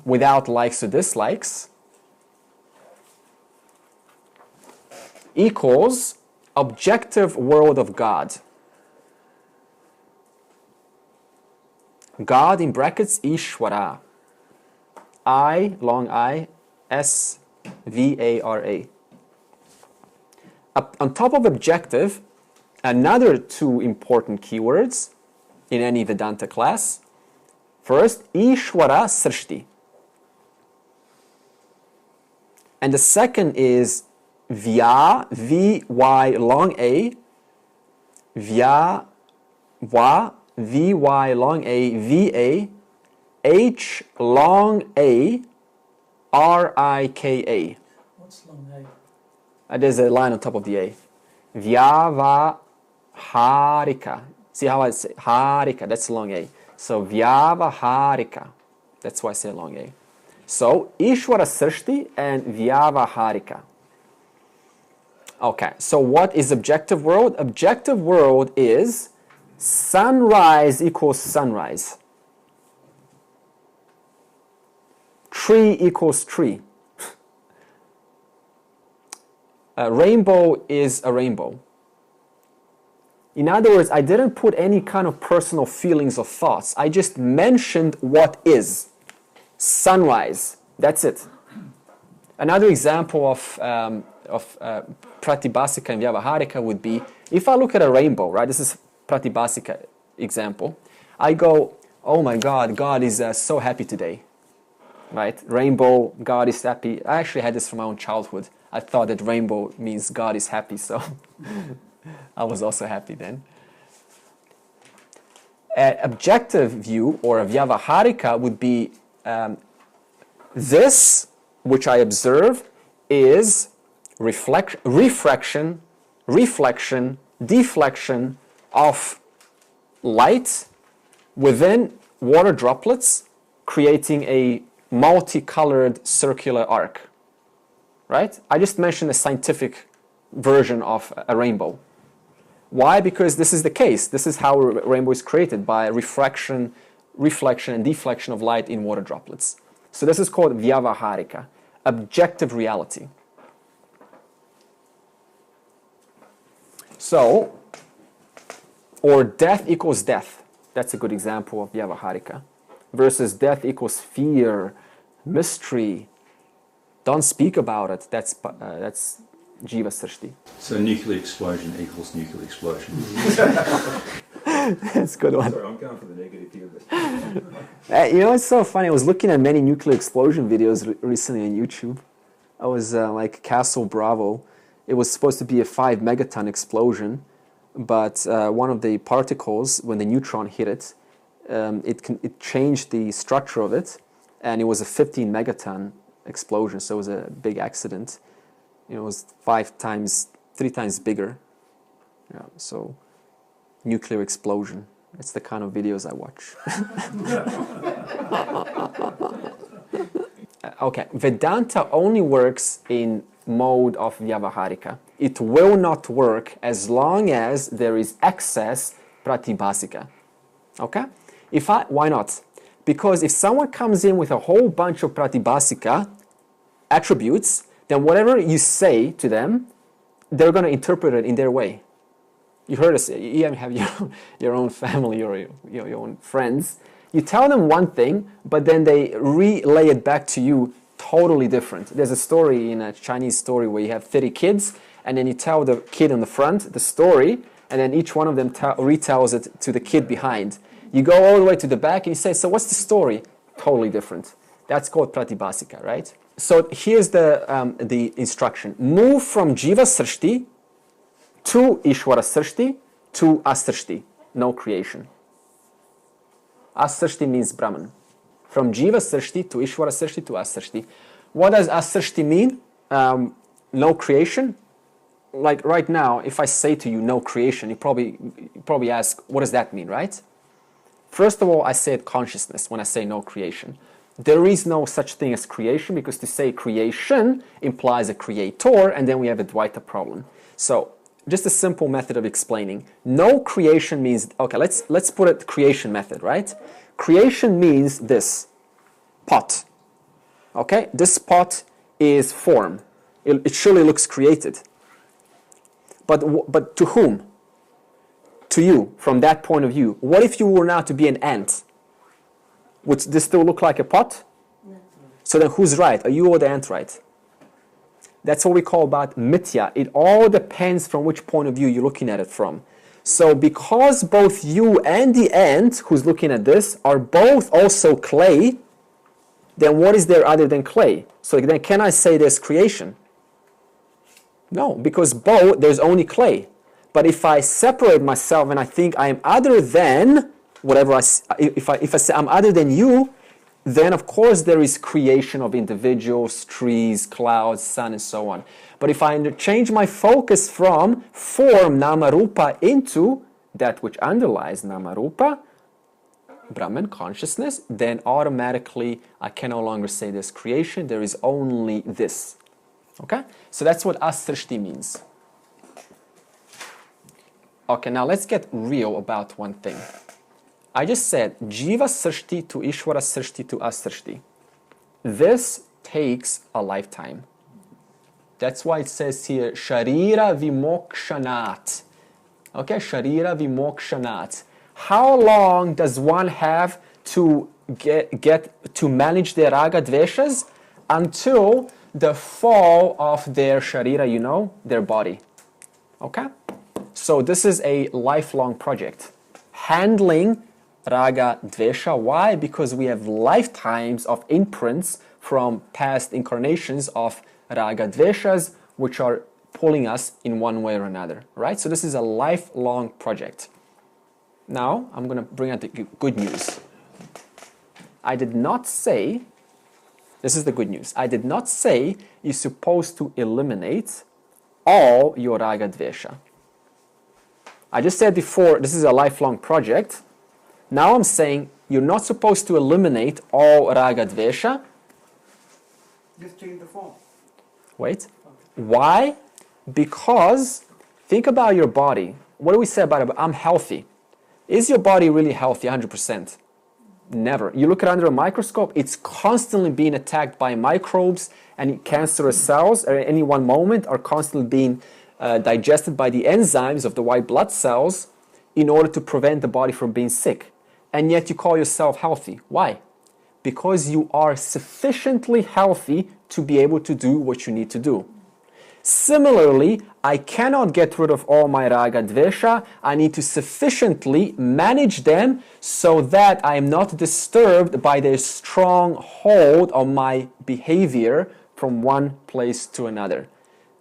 without likes or dislikes, equals objective world of God. God in brackets, Ishvara. I, long I, S-V-A-R-A. On top of objective, another two important keywords in any Vedanta class. First, Ishvara Srishti. And the second is Vya, V-Y long A, Vya, Va, V-Y long A, V-A, H long A, R-I-K-A. What's long A? There's a line on top of the A. Vyavaharika. See how I say Harika? That's long A. So Vyavaharika. That's why I say long A. So Ishvara Srishti and Vyavaharika. Okay, so what is objective world? Objective world is sunrise equals sunrise. Tree equals tree. A rainbow is a rainbow. In other words, I didn't put any kind of personal feelings or thoughts. I just mentioned what is. sunrise. That's it. Another example of pratibhasika and vyavaharika would be, if I look at a rainbow, right? This is pratibhasika example. I go, oh my God, God is so happy today, right? Rainbow, God is happy. I actually had this from my own childhood. I thought that rainbow means God is happy, so I was also happy then. An objective view, or a vyavaharika, would be this, which I observe, is refraction, deflection of light within water droplets, creating a multicolored circular arc. Right? I just mentioned a scientific version of a rainbow. Why? Because this is the case. This is how a rainbow is created, by reflection, and deflection of light in water droplets. So this is called vyavaharika, objective reality. So, or death equals death. That's a good example of vyavaharika. Versus death equals fear, mystery. Don't speak about it. That's jiva srishti. So nuclear explosion equals nuclear explosion. That's a good one. Sorry, I'm going for the negative here. You know, it's so funny. I was looking at many nuclear explosion videos recently on YouTube. I was like Castle Bravo. It was supposed to be a 5 megaton explosion, but one of the particles, when the neutron hit it, it changed the structure of it, and it was a 15 megaton explosion. So it was a big accident. You know, it was 3 times bigger. Yeah, so nuclear explosion. It's the kind of videos I watch. Okay, Vedanta only works in mode of vyavaharika. It will not work as long as there is excess pratibhasika. Okay? Why not? Because if someone comes in with a whole bunch of pratibhasika attributes, then whatever you say to them, they're going to interpret it in their way. You heard us, you have your own family or your own friends. You tell them one thing, but then they relay it back to you totally different. There's a story in a Chinese story where you have 30 kids, and then you tell the kid on the front the story, and then each one of them retells it to the kid behind. You go all the way to the back, and you say, so what's the story? Totally different. That's called pratibhasika, right? So here's the instruction. Move from jiva srishti to Ishvara srishti to asrishti, no creation. Asrishti means Brahman. From jiva srishti to Ishvara srishti to asrishti. What does asrishti mean? No creation. Like right now, if I say to you no creation, you probably ask, what does that mean, right? First of all, I said consciousness when I say no creation. There is no such thing as creation, because to say creation implies a creator, and then we have a Dvaita problem. So, just a simple method of explaining. No creation means, okay, let's put it creation method, right? Creation means this, pot. Okay, this pot is form. It surely looks created. But to whom? To you, from that point of view. What if you were now to be an ant? Would this still look like a pot? No. So then who's right? Are you or the ant right? That's what we call about mithya. It all depends from which point of view you're looking at it from. So because both you and the ant who's looking at this are both also clay, then what is there other than clay? So then can I say there's creation? No, because both, there's only clay. But if I separate myself and I think I am other than whatever if I say I'm other than you, then of course there is creation of individuals, trees, clouds, sun, and so on. But if I change my focus from form, nama-rupa, into that which underlies nama-rupa, Brahman, consciousness, then automatically I can no longer say there's creation, there is only this. Okay? So that's what asrishti means. Okay, now let's get real about one thing. I just said jiva srishti to Ishvara srishti to asrishti. This takes a lifetime. That's why it says here sharira vimokshanat. Okay, sharira vimokshanat. How long does one have to get to manage their raga dveshas until the fall of their sharira, their body. Okay? So this is a lifelong project. Handling raga dvesha. Why? Because we have lifetimes of imprints from past incarnations of raga dveshas, which are pulling us in one way or another, right? So this is a lifelong project. Now, I'm going to bring out the good news. I did not say, this is the good news, I did not say you're supposed to eliminate all your raga dvesha. I just said before, this is a lifelong project. Now I'm saying you're not supposed to eliminate all raga dvesha. Just change the form. Wait. Why? Because think about your body. What do we say about it? I'm healthy. Is your body really healthy 100%? Never. You look at it under a microscope, it's constantly being attacked by microbes, and cancerous cells at any one moment are constantly being digested by the enzymes of the white blood cells in order to prevent the body from being sick. And yet you call yourself healthy. Why? Because you are sufficiently healthy to be able to do what you need to do. Similarly, I cannot get rid of all my raga dvesha. I need to sufficiently manage them so that I am not disturbed by their strong hold on my behavior from one place to another.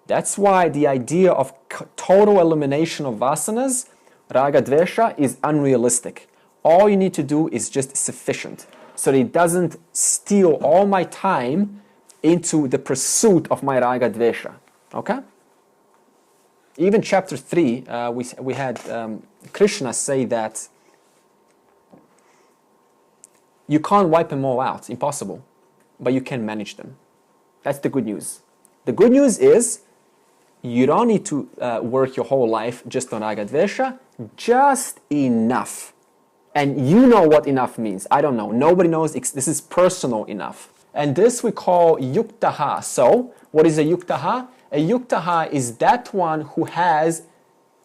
That's why the idea of total elimination of vasanas, raga dvesha, is unrealistic. All you need to do is just sufficient, so that it doesn't steal all my time into the pursuit of my raga dvesha. Okay? Even chapter 3, we had Krishna say that you can't wipe them all out, impossible, but you can manage them. That's the good news. The good news is you don't need to work your whole life just on raga dvesha, just enough. And you know what enough means. I don't know. Nobody knows. This is personal enough. And this we call yuktaha. So, what is a yuktaha? A yuktaha is that one who has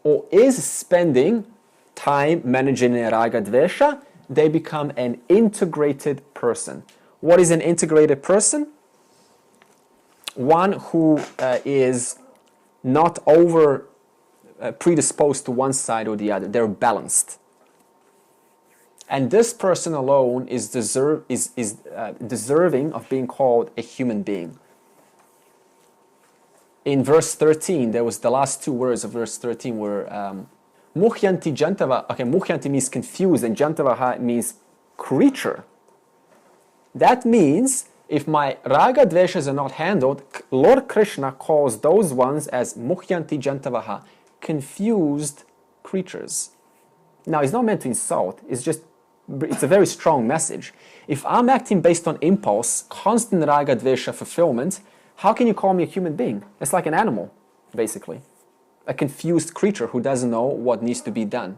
or is spending time managing a raga dvesha. They become an integrated person. What is an integrated person? One who is not over predisposed to one side or the other. They're balanced. And this person alone is deserving of being called a human being. In verse 13, there was the last two words of verse 13 were Mukhyanti Jantava. Okay, Mukhyanti means confused, and Jantavaha means creature. That means if my raga dveshas are not handled, Lord Krishna calls those ones as Mukhyanti Jantavaha, confused creatures. Now, it's not meant to insult, it's a very strong message. If I'm acting based on impulse, constant raga dvesha fulfillment, how can you call me a human being? It's like an animal, basically. A confused creature who doesn't know what needs to be done.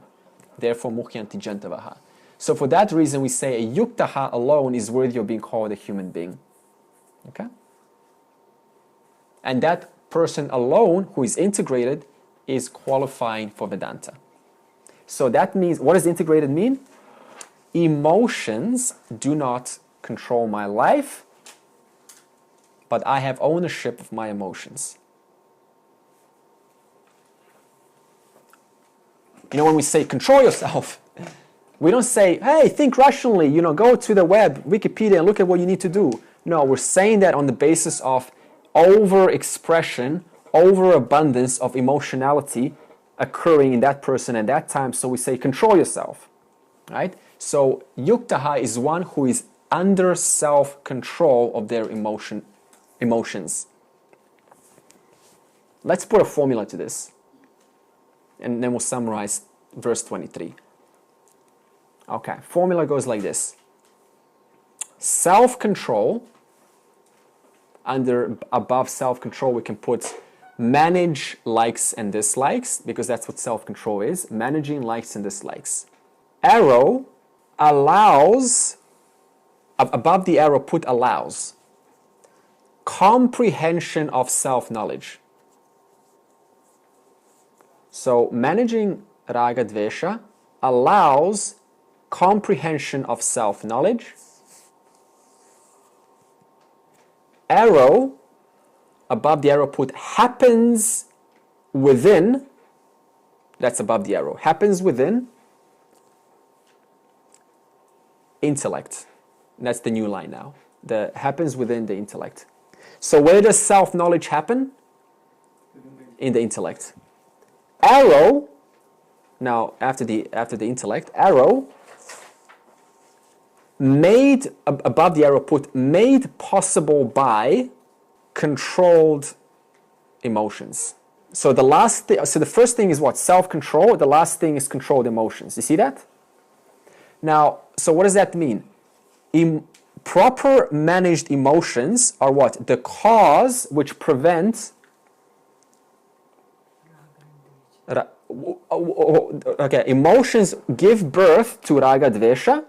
Therefore, mukhyanti jantavaha. So for that reason, we say a yuktaha alone is worthy of being called a human being. Okay? And that person alone who is integrated is qualifying for Vedanta. So that means, what does integrated mean? Emotions do not control my life, but I have ownership of my emotions. You know, when we say control yourself, we don't say, hey, think rationally, go to the web, Wikipedia, and look at what you need to do. No, we're saying that on the basis of over-expression, overabundance of emotionality occurring in that person at that time. So we say control yourself, right? So yuktaha is one who is under self-control of their emotions. Let's put a formula to this, and then we'll summarize verse 23. Okay, formula goes like this. Self-control, above self-control we can put manage likes and dislikes, because that's what self-control is, managing likes and dislikes. Arrow allows, above the arrow put allows, comprehension of self-knowledge. So managing raga dvesha allows comprehension of self-knowledge, arrow, above the arrow put happens within, that's above the arrow, happens within intellect. That's the new line now. The happens within the intellect. So where does self-knowledge happen? In the intellect. Arrow, now after the intellect, arrow, made, above the arrow put, made possible by controlled emotions. So the last thing, so the first thing is what? Self-control. The last thing is controlled emotions. You see that? Now, so what does that mean? Proper managed emotions are what? The cause which prevents. Okay, emotions give birth to raga dvesha.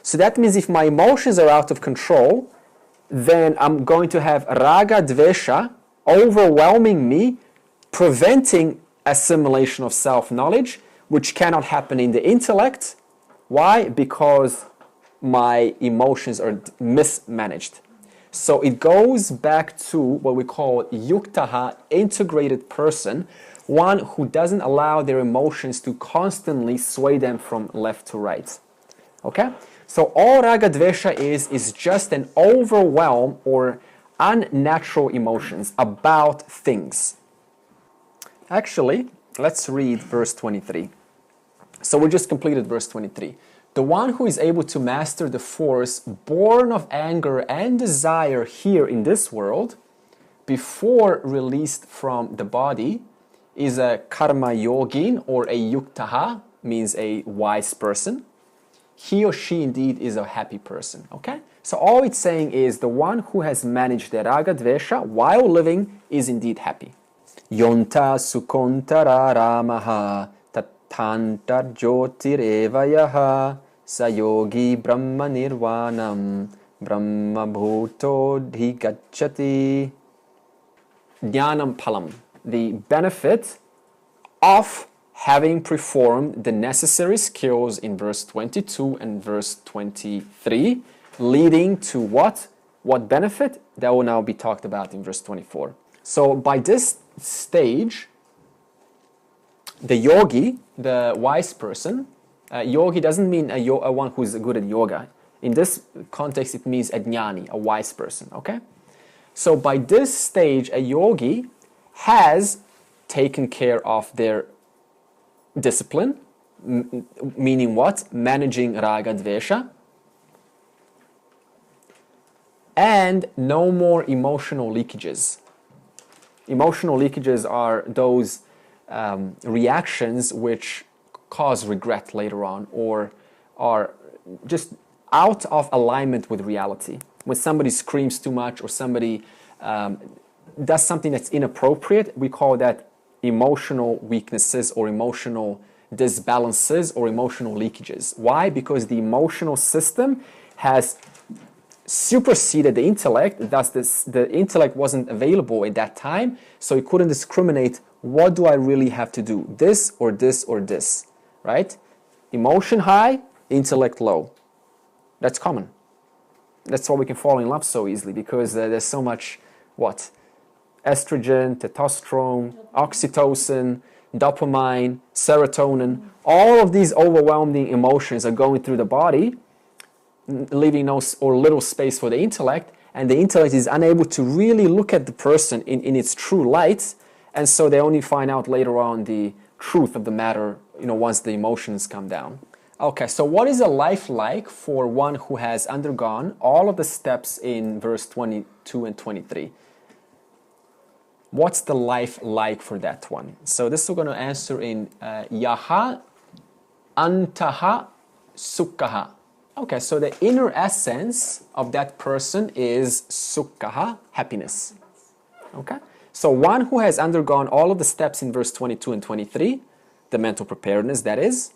So that means if my emotions are out of control, then I'm going to have raga dvesha overwhelming me, preventing assimilation of self-knowledge, which cannot happen in the intellect. Why? Because my emotions are mismanaged. So it goes back to what we call yuktaha, integrated person, one who doesn't allow their emotions to constantly sway them from left to right. Okay? So all raga dvesha is just an overwhelm or unnatural emotions about things. Actually, let's read verse 23. So we just completed verse 23. The one who is able to master the force born of anger and desire here in this world, before released from the body, is a karma yogin or a yuktaha, means a wise person. He or she indeed is a happy person. Okay? So all it's saying is the one who has managed the raga dvesha while living is indeed happy. Yonta sukontara ramaha tantar jyotirevayaha sayogi brahma nirvanam brahma bhuto dhigacchati. Jnanam palam, the benefit of having performed the necessary skills in verse 22 and verse 23, leading to what? What benefit? That will now be talked about in verse 24. So by this stage, the yogi, the wise person, yogi doesn't mean a one who's good at yoga. In this context, it means a jnani, a wise person, okay? So by this stage, a yogi has taken care of their discipline, meaning what? Managing raga dvesha, and no more emotional leakages. Emotional leakages are those reactions which cause regret later on or are just out of alignment with reality. When somebody screams too much or somebody does something that's inappropriate, we call that emotional weaknesses or emotional disbalances or emotional leakages. Why? Because the emotional system has superseded the intellect, thus the intellect wasn't available at that time, so it couldn't discriminate what do I really have to do, this or this or this, right? Emotion high, intellect low. That's common. That's why we can fall in love so easily, because there's so much, what? Estrogen, testosterone, oxytocin, dopamine, serotonin, all of these overwhelming emotions are going through the body, leaving no or little space for the intellect, and the intellect is unable to really look at the person in its true light, and so they only find out later on the truth of the matter, once the emotions come down. Okay, so what is a life like for one who has undergone all of the steps in verse 22 and 23? What's the life like for that one? So this we're going to answer in yaha, antaha, sukkaha. Okay, so the inner essence of that person is sukkaha, happiness. Okay, so one who has undergone all of the steps in verse 22 and 23, the mental preparedness, that is,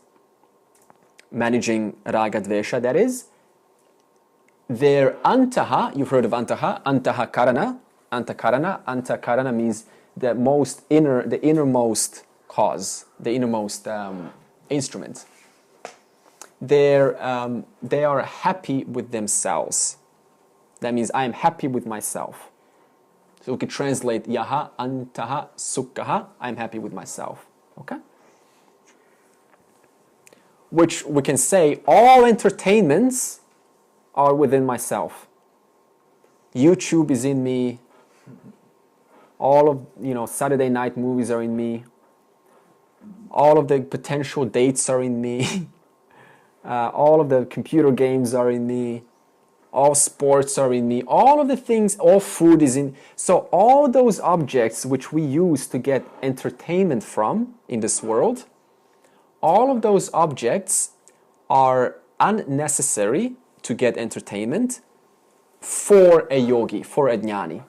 managing raga dvesha, that is, their antaha, you've heard of antaha, antakarana. Antakarana means the innermost cause, the innermost instrument. They are happy with themselves. That means I am happy with myself. So we could translate yaha antaha sukhaha, I'm happy with myself. Okay? Which we can say all entertainments are within myself. YouTube is in me. All of Saturday night movies are in me. All of the potential dates are in me. All of the computer games are in me. All sports are in me. All of the things, all food is in. So all those objects which we use to get entertainment from in this world, all of those objects are unnecessary to get entertainment for a yogi, for a jnani,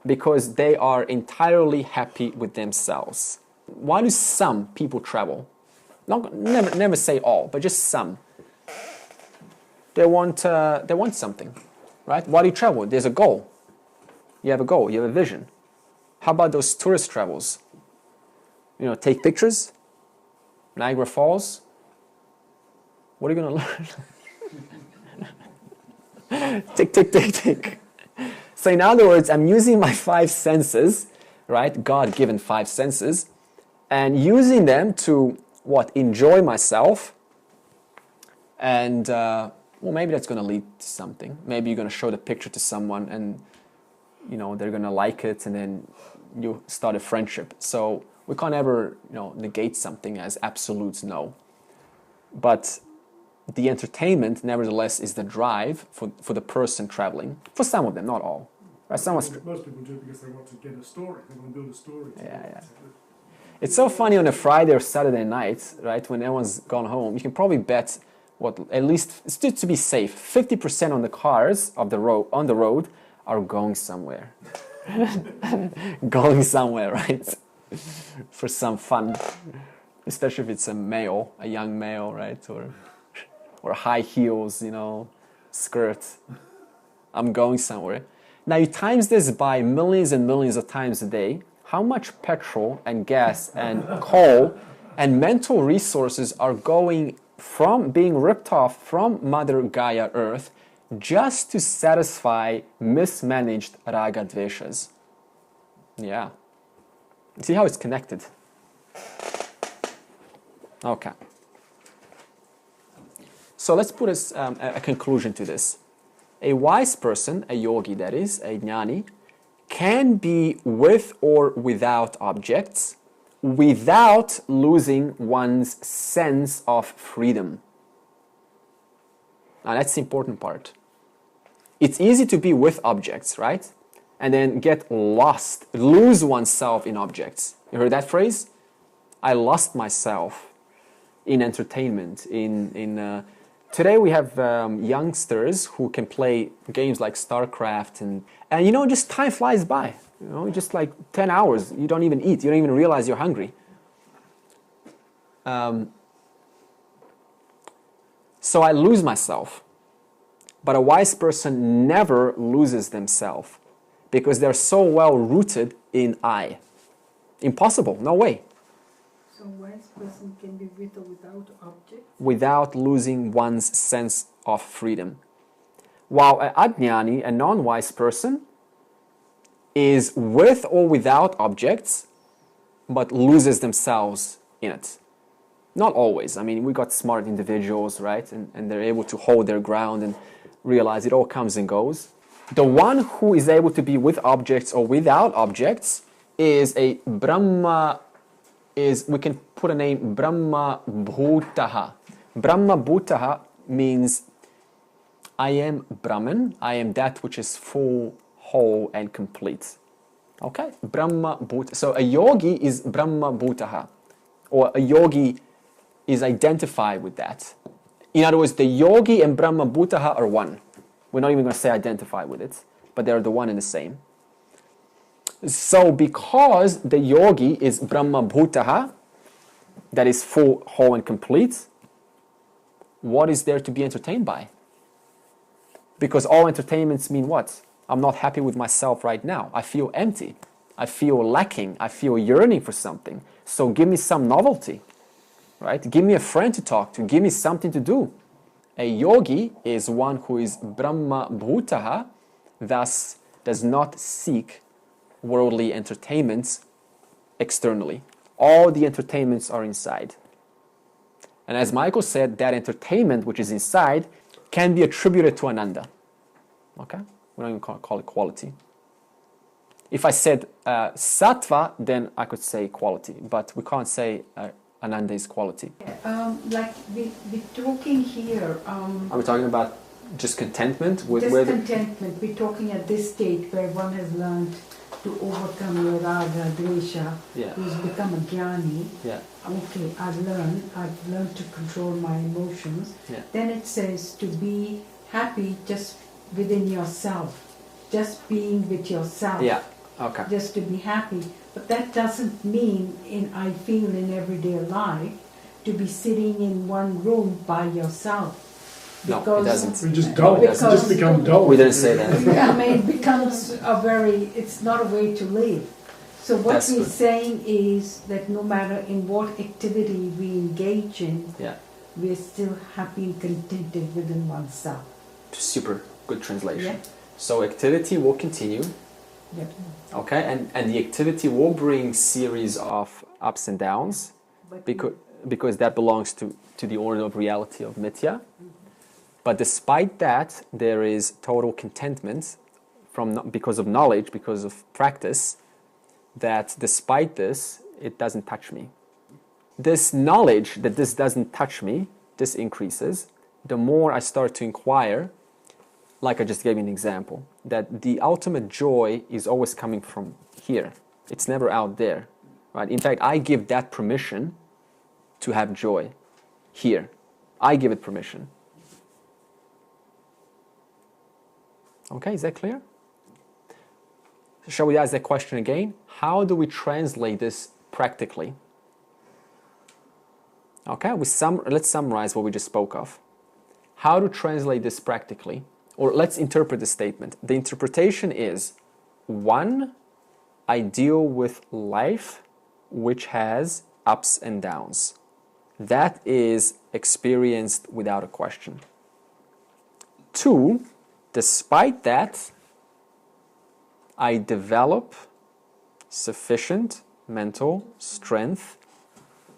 because they are entirely happy with themselves. Why do some people travel? Never say all, but just some. They want something, right? Why do you travel? There's a goal. You have a goal. You have a vision. How about those tourist travels? Take pictures. Niagara Falls. What are you going to learn? Tick. So in other words, I'm using my 5 senses, right? God-given 5 senses, and using them to enjoy myself. And maybe that's going to lead to something. Maybe you're going to show the picture to someone, and they're going to like it, and then you start a friendship. So we can't ever negate something as absolute no. But the entertainment, nevertheless, is the drive for the person traveling. For some of them, not all. Right? Most people do it because they want to get a story. They want to build a story. Yeah. It's so funny on a Friday or Saturday night, right, when everyone's gone home. You can probably bet at least to be safe, 50% on the cars on the road are going somewhere. Going somewhere, right? For some fun, especially if it's a young male, right, or high heels, skirt. I'm going somewhere. Now you times this by millions and millions of times a day. How much petrol and gas and coal and mental resources are going from being ripped off from Mother Gaia Earth just to satisfy mismanaged raga dveshas? Yeah. See how it's connected? Okay. So let's put a conclusion to this. A wise person, a yogi that is, a jnani, can be with or without objects without losing one's sense of freedom. Now that's the important part. It's easy to be with objects, right? And then get lost, lose oneself in objects. You heard that phrase? I lost myself in entertainment. Today we have youngsters who can play games like StarCraft and just time flies by. Just like 10 hours, you don't even eat, you don't even realize you're hungry. So I lose myself. But a wise person never loses themselves because they're so well rooted in I. Impossible, no way. So a wise person can be with or without objects? Without losing one's sense of freedom. While an ajnani, a non-wise person, is with or without objects, but loses themselves in it. Not always. I mean, we got smart individuals, right? And they're able to hold their ground and realize it all comes and goes. The one who is able to be with objects or without objects is a Brahma, we can put a name, Brahma Bhutaha. Brahma Bhutaha means I am Brahman, I am that which is full, whole and complete. Okay? Brahma Bhutaha. So a yogi is Brahma Bhutaha, or a yogi is identified with that. In other words, the yogi and Brahma Bhutaha are one. We're not even going to say identify with it, but they're the one and the same. So because the yogi is Brahma Bhutaha, that is full, whole and complete, what is there to be entertained by? Because all entertainments mean what? I'm not happy with myself right now. I feel empty. I feel lacking. I feel yearning for something. So give me some novelty, right? Give me a friend to talk to. Give me something to do. A yogi is one who is Brahma Bhutaha, thus does not seek worldly entertainments externally. All the entertainments are inside. And as Michael said, that entertainment which is inside can be attributed to Ananda. Okay? We don't even call it quality. If I said sattva, then I could say quality, but we can't say Ananda is quality. Like we're talking here. Are we talking about just contentment? Discontentment. We're talking at this state where one has learned to overcome your raga, dvesha, Yeah. who's become a jnani. Yeah. Okay, I've learned to control my emotions. Yeah. Then it says to be happy just within yourself, just being with yourself. Yeah. Okay. Just to be happy. But that doesn't mean I feel in everyday life to be sitting in one room by yourself. No, it doesn't. We just dull. It's just become dull. We didn't say that. I mean, it becomes it's not a way to live. So what That's we're good. saying is that no matter in what activity we engage in, Yeah. we're still happy and contented within oneself. Super good translation. Yeah. So activity will continue. Yep. Okay, and the activity will bring series of ups and downs But because that belongs to the order of reality of Mithya. But despite that, there is total contentment because of knowledge, because of practice, that despite this, it doesn't touch me. This knowledge that this doesn't touch me, this increases. The more I start to inquire, like I just gave you an example, that the ultimate joy is always coming from here. It's never out there. Right? In fact, I give that permission to have joy here. I give it permission. Okay, is that clear? Shall we ask that question again? How do we translate this practically? Okay, let's summarize what we just spoke of. How to translate this practically? Or let's interpret the statement. The interpretation is, 1, I deal with life which has ups and downs. That is experienced without a question. 2, despite that, I develop sufficient mental strength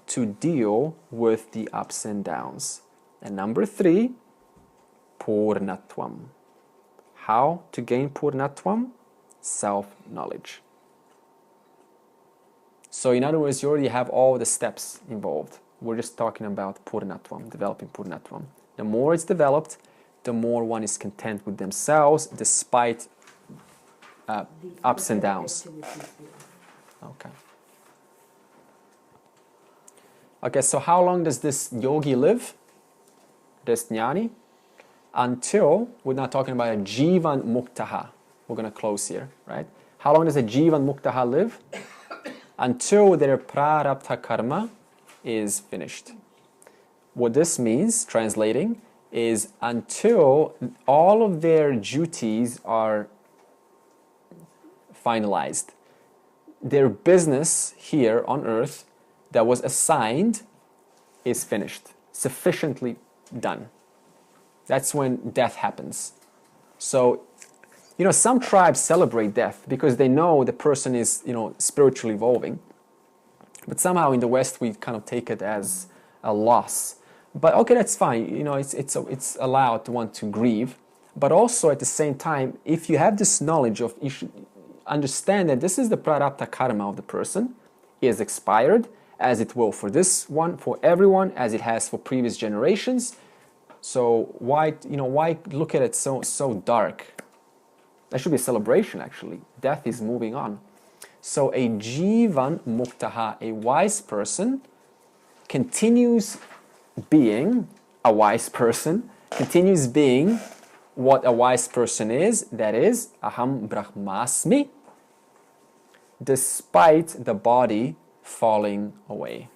to deal with the ups and downs. And number 3, Purnatvam. How to gain Purnatvam? Self-knowledge. So in other words, you already have all the steps involved. We're just talking about Purnatvam, developing Purnatvam. The more it's developed, the more one is content with themselves despite ups and downs. Okay. Okay, so how long does this yogi live? This jnani? Until, we're not talking about a jivan muktaha. We're going to close here, right? How long does a jivan muktaha live? Until their prarabdha karma is finished. What this means, translating, is until all of their duties are finalized. Their business here on earth that was assigned is finished, sufficiently done. That's when death happens. So, some tribes celebrate death because they know the person is, spiritually evolving. But somehow in the West we kind of take it as a loss. But okay, that's fine. It's allowed to want to grieve. But also at the same time, if you have this knowledge of, you should understand that this is the prarabdha karma of the person, is expired, as it will for this one, for everyone, as it has for previous generations. So why look at it so dark? That should be a celebration, actually. Death is moving on. So a jivan muktaha, a wise person, continues being a wise person, continues being what a wise person is, that is, aham brahmasmi, despite the body falling away.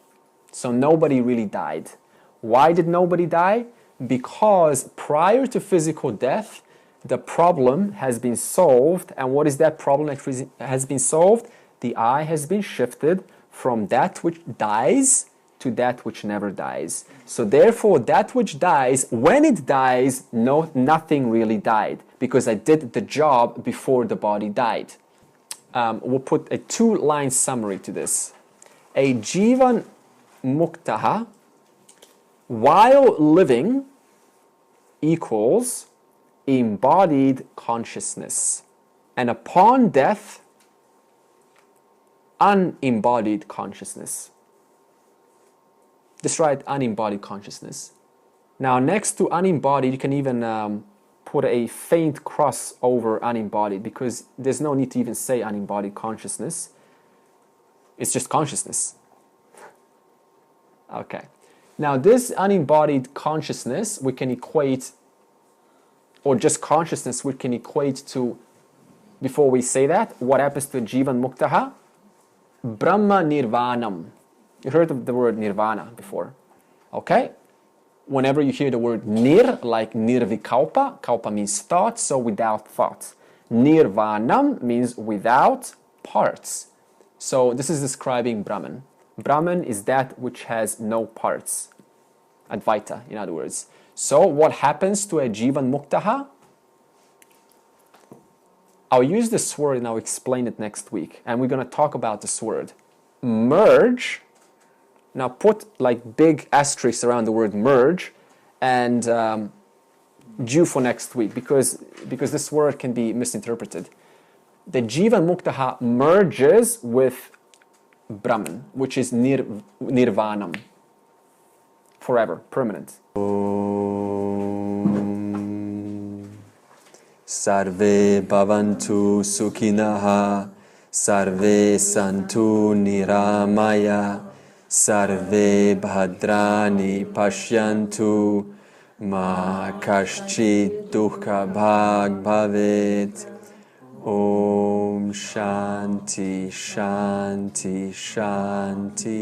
So nobody really died. Why did nobody die? Because prior to physical death, the problem has been solved. And what is that problem that has been solved? The eye has been shifted from that which dies to that which never dies. So therefore, that which dies, when it dies, nothing really died, because I did the job before the body died. we'll put a 2-line summary to this. A Jivan Muktaha, while living, equals embodied consciousness. And upon death, unembodied consciousness. Just write unembodied consciousness. Now, next to unembodied, you can even put a faint cross over unembodied, because there's no need to even say unembodied consciousness. It's just consciousness. Okay. Now, this unembodied consciousness, we can equate, or just consciousness, we can equate to, before we say that, what happens to Jivan Muktaha? Brahma Nirvanam. You heard of the word nirvana before. Okay? Whenever you hear the word nir, like nirvikalpa, kalpa means thought, so without thought. Nirvanam means without parts. So this is describing Brahman. Brahman is that which has no parts. Advaita, in other words. So what happens to a Jivan Muktaha? I'll use this word and I'll explain it next week. And we're going to talk about this word. Merge. Now put like big asterisks around the word merge and due for next week, because this word can be misinterpreted. The Jivan Muktaha merges with Brahman, which is Nirvanam. Forever, permanent. Sarve bhavantu sukhinaha, sarve santu niramaya, sarve bhadrani pashyantu, ma kaschit dukkha bhag bhavet. Om Shanti Shanti Shanti.